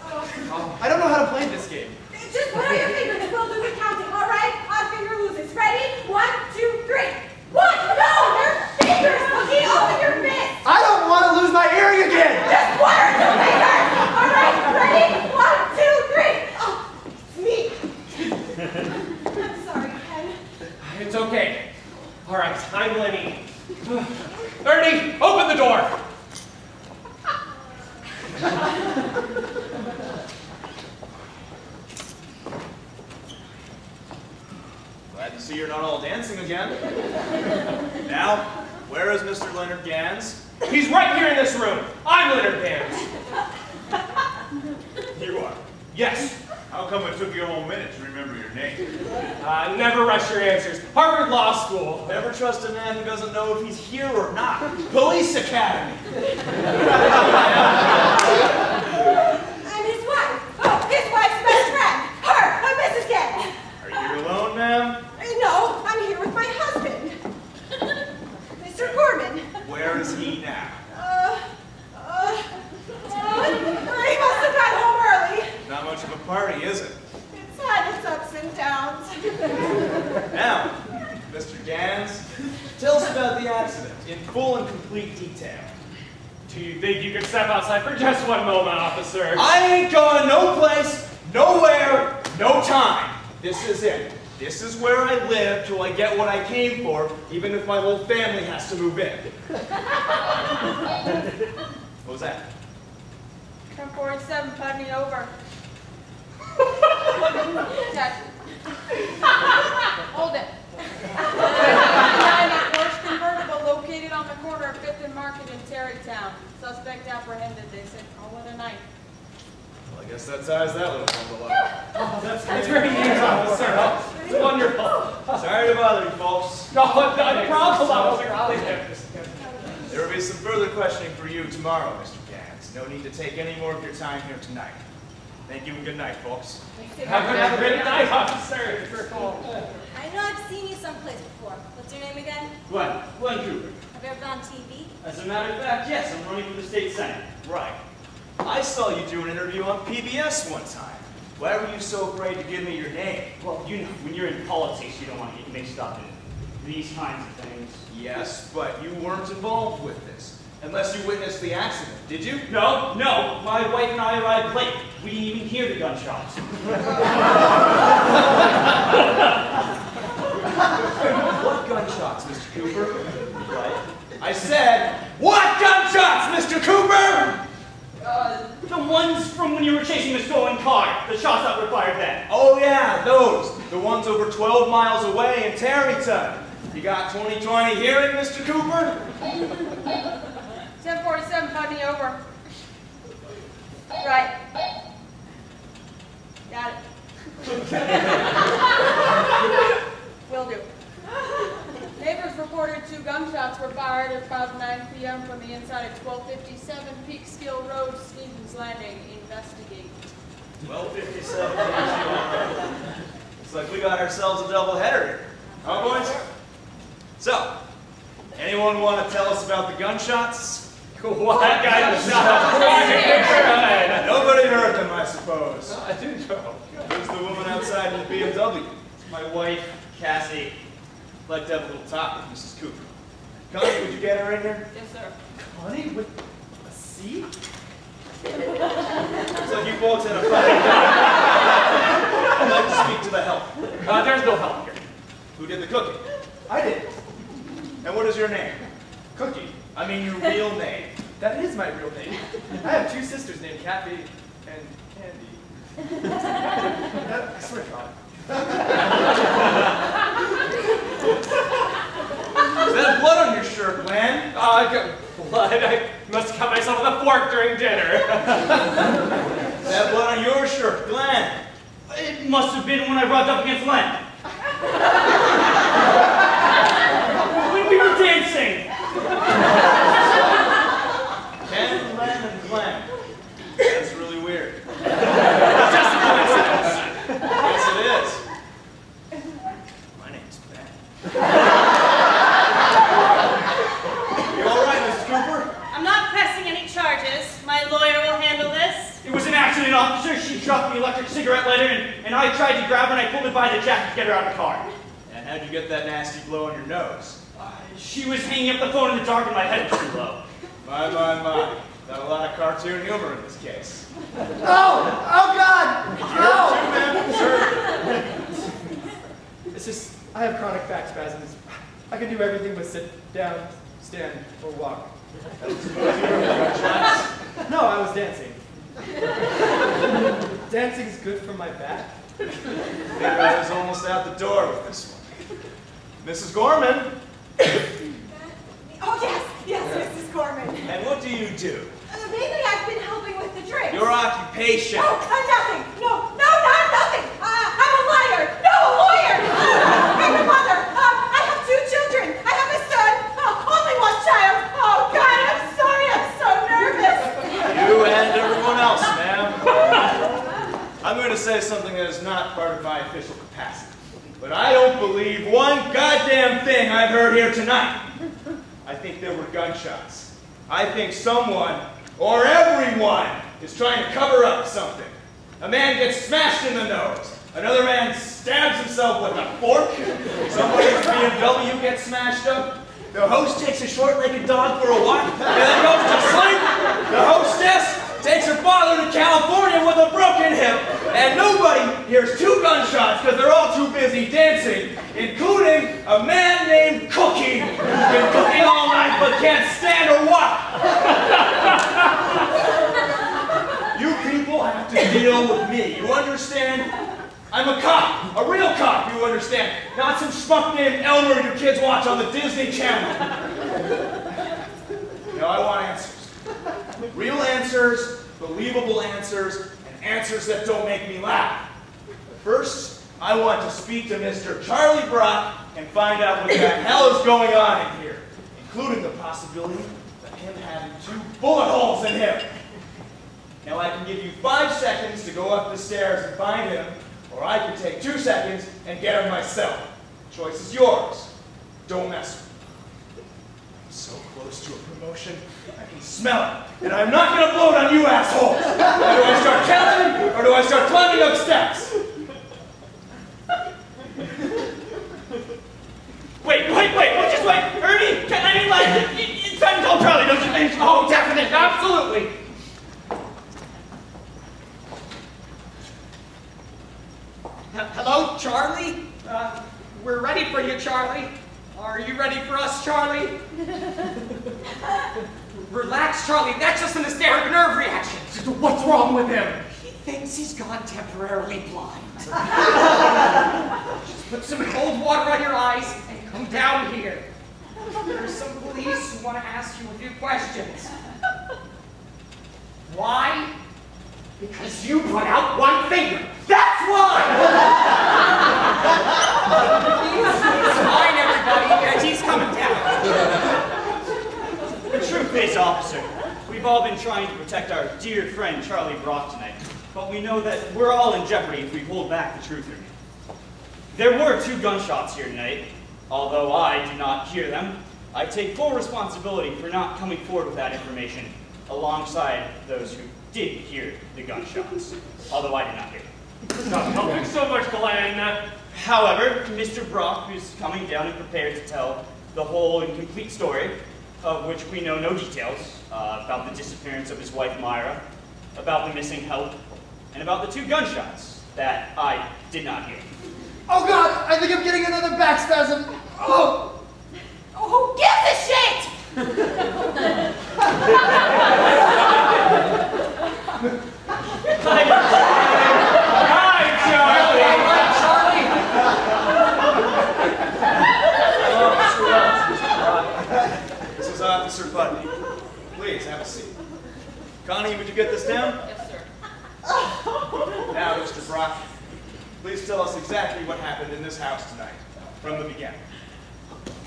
I don't know how to play this game. Just put out your fingers and we'll do the counting, all right? Odd finger loses. Ready? 1, 2, 3. What? No, they're fingers. Looking open your fist. I don't want to lose my earring again. Just 1 or 2 fingers. All right, ready? 1, 2, 3. Oh, it's me. I'm sorry, Ken. It's okay. All right, I'm Lenny. Ernie, open the door. Glad to see you're not all dancing again. Now, where is Mr. Leonard Gans? He's right here in this room. I'm Leonard Gans. You are. Yes. How come it took you a whole minute to remember your name? Never rush your answers. Harvard Law School. Never trust a man who doesn't know if he's here or not. Police Academy. And his wife. Oh, his wife's best friend. Her, Mrs. Gans. Are you alone, ma'am? No, I'm here with my husband. Mr. Gorman. Where is he now? He must have got home early. Not much of a party, is it? It's had its ups and downs. Now, Mr. Gans, tell us about the accident in full and complete detail. Do you think you could step outside for just one moment, officer? I ain't going no place, nowhere, no time. This is it. This is where I live till I get what I came for, even if my whole family has to move in. What was that? 1047, put me over. Jack. Hold it. 90 Porsche convertible located on the corner of 5th and Market in Terrytown. Suspect apprehended, they said, call it a night. Well, I guess that ties that little bundle up. Oh, that's very neat, officer. Oh, it's wonderful. Sorry to bother you, folks. No, not a problem, officer. There will be some further questioning for you tomorrow, Mr. Gans. No need to take any more of your time here tonight. Thank you and good night, folks. Have a great night, officer. I know I've seen you someplace before. What's your name again? Glenn Cooper. Have you ever been on TV? As a matter of fact, yes, I'm running for the state senate. Right. I saw you do an interview on PBS one time. Why were you so afraid to give me your name? Well, you know, when you're in politics, you don't want to get mixed up in these kinds of things. Yes, but you weren't involved with this. Unless you witnessed the accident, did you? No. My wife and I arrived late. We didn't even hear the gunshots. What gunshots, Mr. Cooper? Right. I said, what gunshots, Mr. Cooper? The ones from when you were chasing the stolen car. The shots that were fired then. Oh yeah, those. The ones over 12 miles away in Terrytown. You got 20/20 hearing, Mr. Cooper? 1047, put me over. Right. Got it. Will do. Neighbors reported 2 gunshots were fired at about 9 p.m. from the inside of 1257 Peekskill Road, Stevens Landing. Investigate. 1257. Looks like we got ourselves a double header here. Huh, boys? So, anyone want to tell us about the gunshots? What guy was shot? Nobody heard them, I suppose. I do know. Who's the woman outside in the BMW? My wife, Cassie. I'd like to have a little talk with Mrs. Cooper. Connie, would you get her in here? Yes, sir. Connie with a C? Looks like you folks had a fight. I'd like to speak to the help. There's no help here. Who did the cooking? I did. And what is your name? Cookie. I mean your real name. That is my real name. I have 2 sisters named Kathy and Candy. I swear to God. Is that blood on your shirt, Glenn? Blood. I must cut myself with a fork during dinner. Is that blood on your shirt, Glenn? It must have been when I rubbed up against Len. When we were dancing. Ken, Len, and Glenn. That's really weird. It's just a coincidence. Yes, it is. My name's Ben. You all right, Mrs. Cooper? I'm not pressing any charges. My lawyer will handle this. It was an accident, officer. She dropped the electric cigarette lighter, and I tried to grab her, and I pulled her by the jacket to get her out of the car. And how'd you get that nasty blow on your nose? She was hanging up the phone in the dark, and my head was too low. My. Got a lot of cartoon humor in this case. Oh God! No! Sure. It's just, I have chronic back spasms. I can do everything but sit down, stand, or walk. No, I was dancing. Dancing's good for my back. I think I was almost out the door with this one. Mrs. Gorman. Oh, yes, Mrs. Gorman. And what do you do? Lately, I've been helping with the drinks. Your occupation. Oh, nothing. No, not nothing. I'm a liar. No, a lawyer. I'm a mother. I have 2 children. I have a son. Only 1 child. Oh, God, I'm sorry. I'm so nervous. You and everyone else, ma'am. I'm going to say something that is not part of my official capacity. But I don't believe one goddamn thing I've heard here tonight. I think there were gunshots. I think someone, or everyone, is trying to cover up something. A man gets smashed in the nose. Another man stabs himself with a fork. Somebody's BMW gets smashed up. The host takes a short-legged dog for a walk and then goes to sleep. The hostess takes her father to California with a broken hip. And nobody hears 2 gunshots because they're all too busy dancing, including a man named Cookie, who's been cooking all night but can't stand or walk. You people have to deal with me, you understand? I'm a cop, a real cop, you understand? Not some schmuck named Elmer you kids watch on the Disney Channel. No, I want answers. Real answers, believable answers, and answers that don't make me laugh. But first, I want to speak to Mr. Charlie Brock and find out what the hell is going on in here, including the possibility of him having 2 bullet holes in him. Now I can give you 5 seconds to go up the stairs and find him, or I can take 2 seconds and get him myself. The choice is yours. Don't mess with me. I'm so close to a promotion, I can smell it. And I'm not going to blow it on you assholes. Now, do I start counting, or do I start climbing up steps? Wait, just wait. Ernie, it's time to tell Charlie, don't you think? Oh, definitely, absolutely. Hello, Charlie? We're ready for you, Charlie. Are you ready for us, Charlie? Relax, Charlie. That's just an hysteric nerve reaction. What's wrong with him? He thinks he's gone temporarily blind. Just put some cold water on your eyes and come down here. There's some police who want to ask you a few questions. Why? Because you put out 1 finger. That's why! He's fine, everybody, and he's coming down. The truth is, officer, we've all been trying to protect our dear friend Charlie Brock tonight, but we know that we're all in jeopardy if we hold back the truth from you. There were 2 gunshots here tonight. Although I did not hear them, I take full responsibility for not coming forward with that information alongside those who did hear the gunshots, although I did not hear them. Not helping so much, Glenn. However, Mr. Brock is coming down and prepared to tell the whole and complete story, of which we know no details, about the disappearance of his wife Myra, about the missing help, and about the 2 gunshots that I did not hear. Oh God, I think I'm getting another back spasm. Oh! Who gives a shit? Hi, Charlie. This is Officer Putney. Please, have a seat. Connie, would you get this down? Yes, sir. Now, Mr. Brock, please tell us exactly what happened in this house tonight, from the beginning.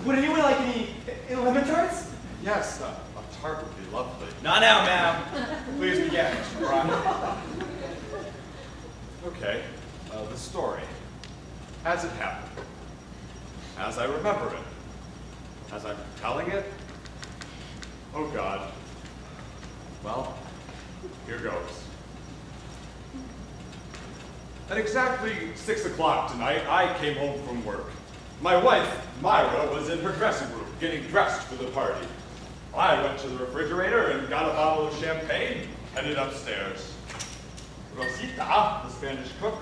Would anyone like any lemon tarts? Yes, a tart would be lovely. Not now, ma'am. Please begin, Mr. Brock. Okay, the story. As it happened. As I remember it. As I'm telling it. Oh God. Well, here goes. At exactly 6 o'clock tonight, I came home from work. My wife, Myra, was in her dressing room, getting dressed for the party. I went to the refrigerator and got a bottle of champagne, headed upstairs. Rosita, the Spanish cook,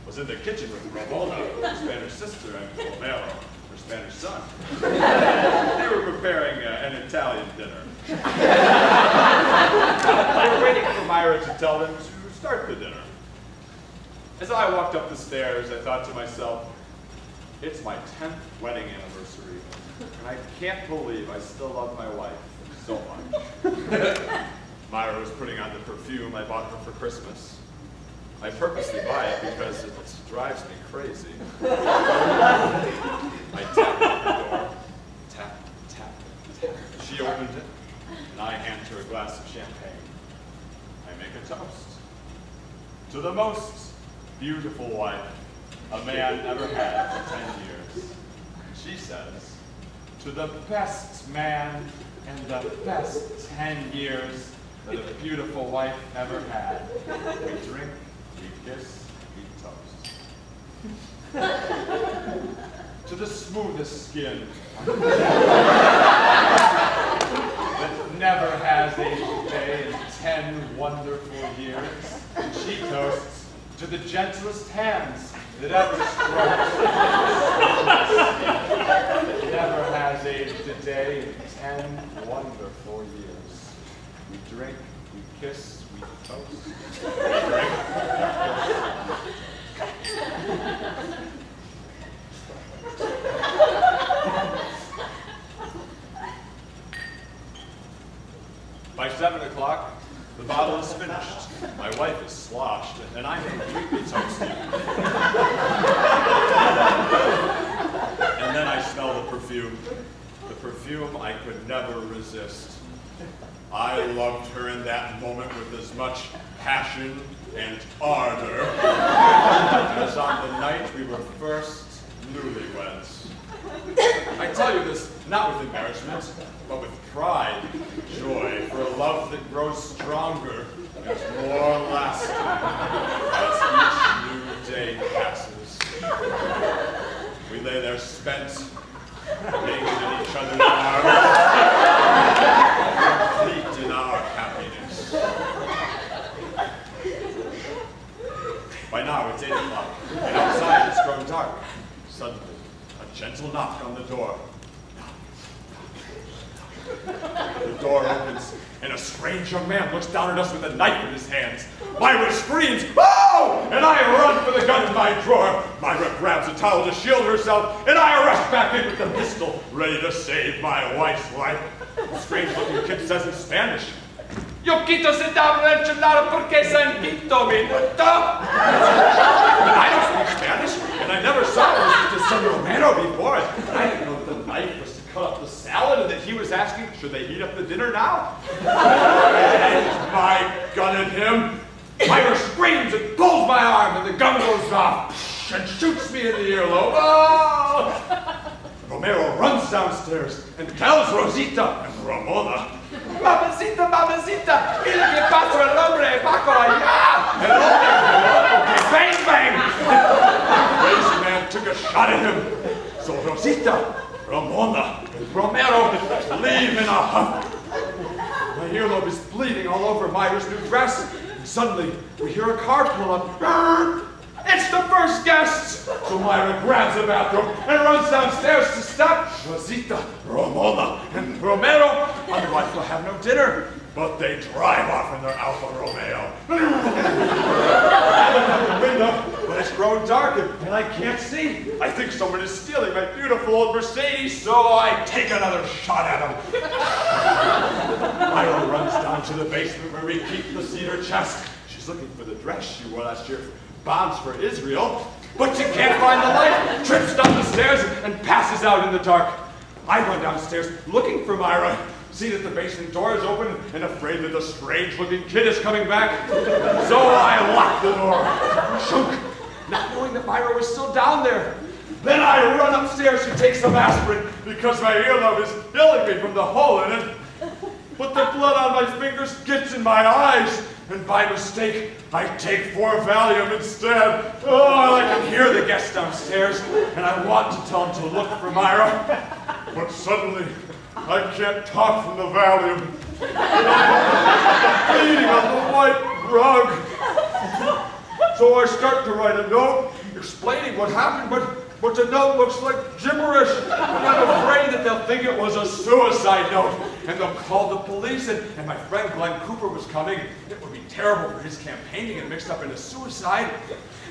was in the kitchen with Ramona, her Spanish sister, and Romero, her Spanish son. They were preparing an Italian dinner. They were waiting for Myra to tell them to start the dinner. As I walked up the stairs, I thought to myself, it's my 10th wedding anniversary, and I can't believe I still love my wife so much. Myra was putting on the perfume I bought her for Christmas. I purposely buy it because it drives me crazy. I tapped on the door. Tap, tap, tap. She opened it, and I hand her a glass of champagne. I make a toast. To the most beautiful wife a man ever had for 10 years. She says, to the best man and the best 10 years that a beautiful wife ever had. We drink, we kiss, we toast. To the smoothest skin that never has aged a day in 10 wonderful years. She toasts to the gentlest hands that ever stroked. That never has aged a day in 10 wonderful years. We drink, we kiss, we toast. We drink, By 7 o'clock, the bottle is finished. My wife is sloshed, and I'm completely toasted. And then I smell the perfume. The perfume I could never resist. I loved her in that moment with as much passion and ardor as on the night we were first newlyweds. I tell you this not with embarrassment, but with pride and joy for a love that grows stronger and more lasting as each new day passes. We lay there spent, naked in each other's arms, complete in our happiness. By now it's 8 o'clock, and outside it's grown dark. Suddenly, a gentle knock on the door. The door opens, and a strange young man looks down at us with a knife in his hands. Myra screams, "Oh!" And I run for the gun in my drawer. Myra grabs a towel to shield herself, and I rush back in with the pistol, ready to save my wife's life. The strange-looking kid says in Spanish, "Yo quito se te habla enchilada porque sentito minuto." I don't speak Spanish, and I never saw Mr. San Romero before. I didn't know that the knife was to cut up the salad and that he was asking, should they heat up the dinner now? I aimed my gun at him. Myra screams and pulls my arm, and the gun goes off and shoots me in the earlobe. Oh! Romero runs downstairs and tells Rosita and Ramona, "Mamacita, mamacita, mira que pasó el hombre bajo allá!" And okay, bang, bang! The crazy man took a shot at him. So Rosita, Ramona, and Romero leave in a huff. My earlobe is bleeding all over Myra's new dress. And suddenly, we hear a car pull up. It's the first guests! So Myra grabs a bathroom and runs downstairs to stop Rosita, Ramona, and Romero. Otherwise, we'll have no dinner. But they drive off in their Alfa Romeo. I look out the window, but it's grown dark and I can't see. I think someone is stealing my beautiful old Mercedes, so I take another shot at them. Myra runs down to the basement where we keep the cedar chest. She's looking for the dress she wore last year for Bombs for Israel. but she can't find the light, trips down the stairs and passes out in the dark. I run downstairs looking for Myra, see that the basement door is open and afraid that the strange-looking kid is coming back. So I lock the door, shook, not knowing that Myra was still down there. Then I run upstairs to take some aspirin because my earlobe is killing me from the hole in it. But the blood on my fingers gets in my eyes, and by mistake, I take 4 Valium instead. Oh, I can hear the guests downstairs, and I want to tell them to look for Myra. But suddenly, I can't talk from the Valium. I'm bleeding on the white rug. So I start to write a note explaining what happened, but the note looks like gibberish. And I'm afraid that they'll think it was a suicide note, and they'll call the police, and my friend Glenn Cooper was coming. It would be terrible for his campaigning and mixed up into suicide.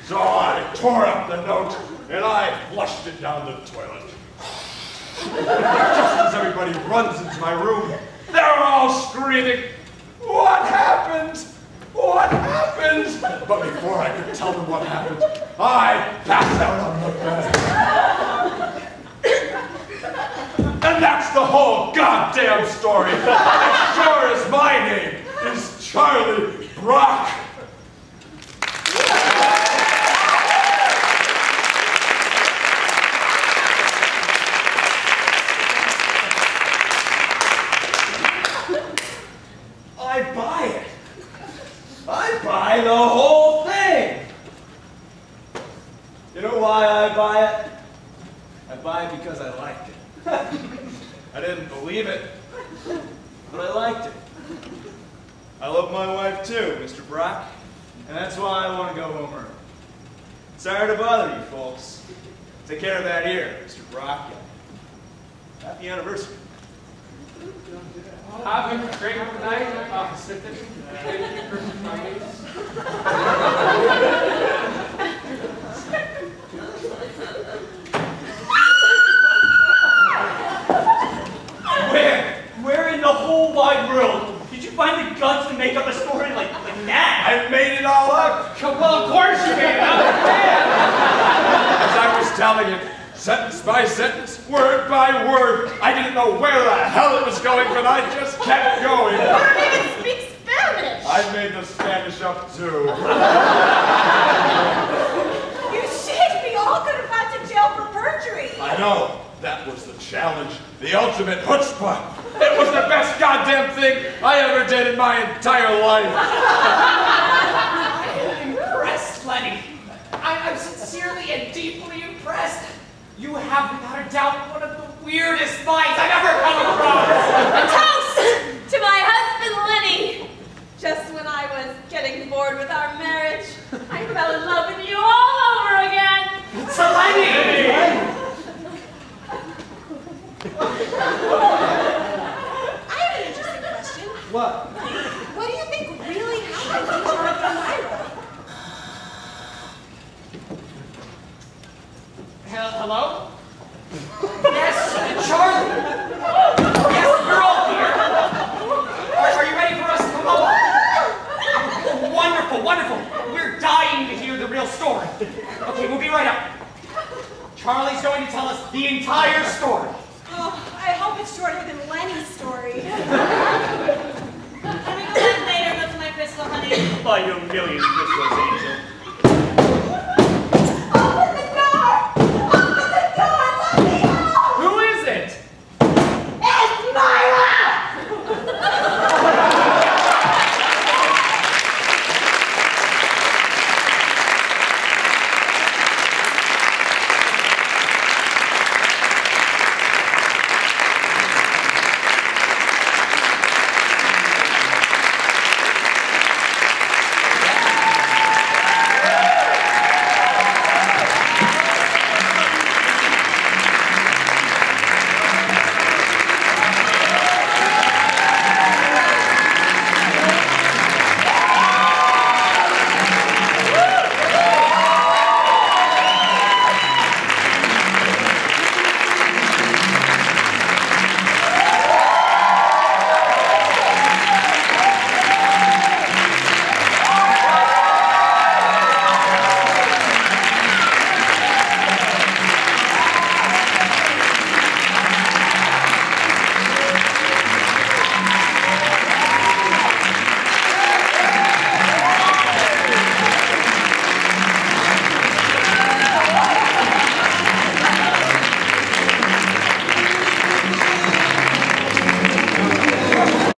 So I tore up the note, and I flushed it down the toilet. Just as everybody runs into my room, they're all screaming, "What happened? What happened?" But before I could tell them what happened, I passed out on the bed. And that's the whole goddamn story. As sure as my name is Charlie Brock. I buy it. I buy the whole thing. You know why I buy it? I buy it because I liked it. I didn't believe it, but I liked it. I love my wife too, Mr. Brock, and that's why I want to go home early. Sorry to bother you folks. Take care of that ear, Mr. Brock. Happy anniversary. Have a great night, Officer. Thank you for coming. Where in the whole wide world did you find the guts to make up a story like that? I made it all up. Well, of course you made it up. As I was telling it, sentence by sentence, word by word, I didn't know where the hell it was going, but I just kept going. You don't even speak Spanish. I made the Spanish up too. You shit, we all could have gone to jail for perjury. I know. That was the challenge. The ultimate chutzpah. It was the best goddamn thing I ever did in my entire life. I am impressed, Lenny. I'm sincerely and deeply impressed. You have, without a doubt, one of the weirdest minds I've ever come across. A toast to my husband, Lenny. Just when I was getting bored with our marriage, I fell in love with you all over again. So Lenny! I have an interesting question. What? What do you think really happened to Charlie and Myra? Hello? Yes, Charlie. Yes, we're all here. Are you ready for us to come over? Wonderful, wonderful. We're dying to hear the real story. Okay, we'll be right up. Charlie's going to tell us the entire story. Oh, I hope it's shorter than Lenny's story. Can we go back later with my crystal, honey? By your million crystals, Angel.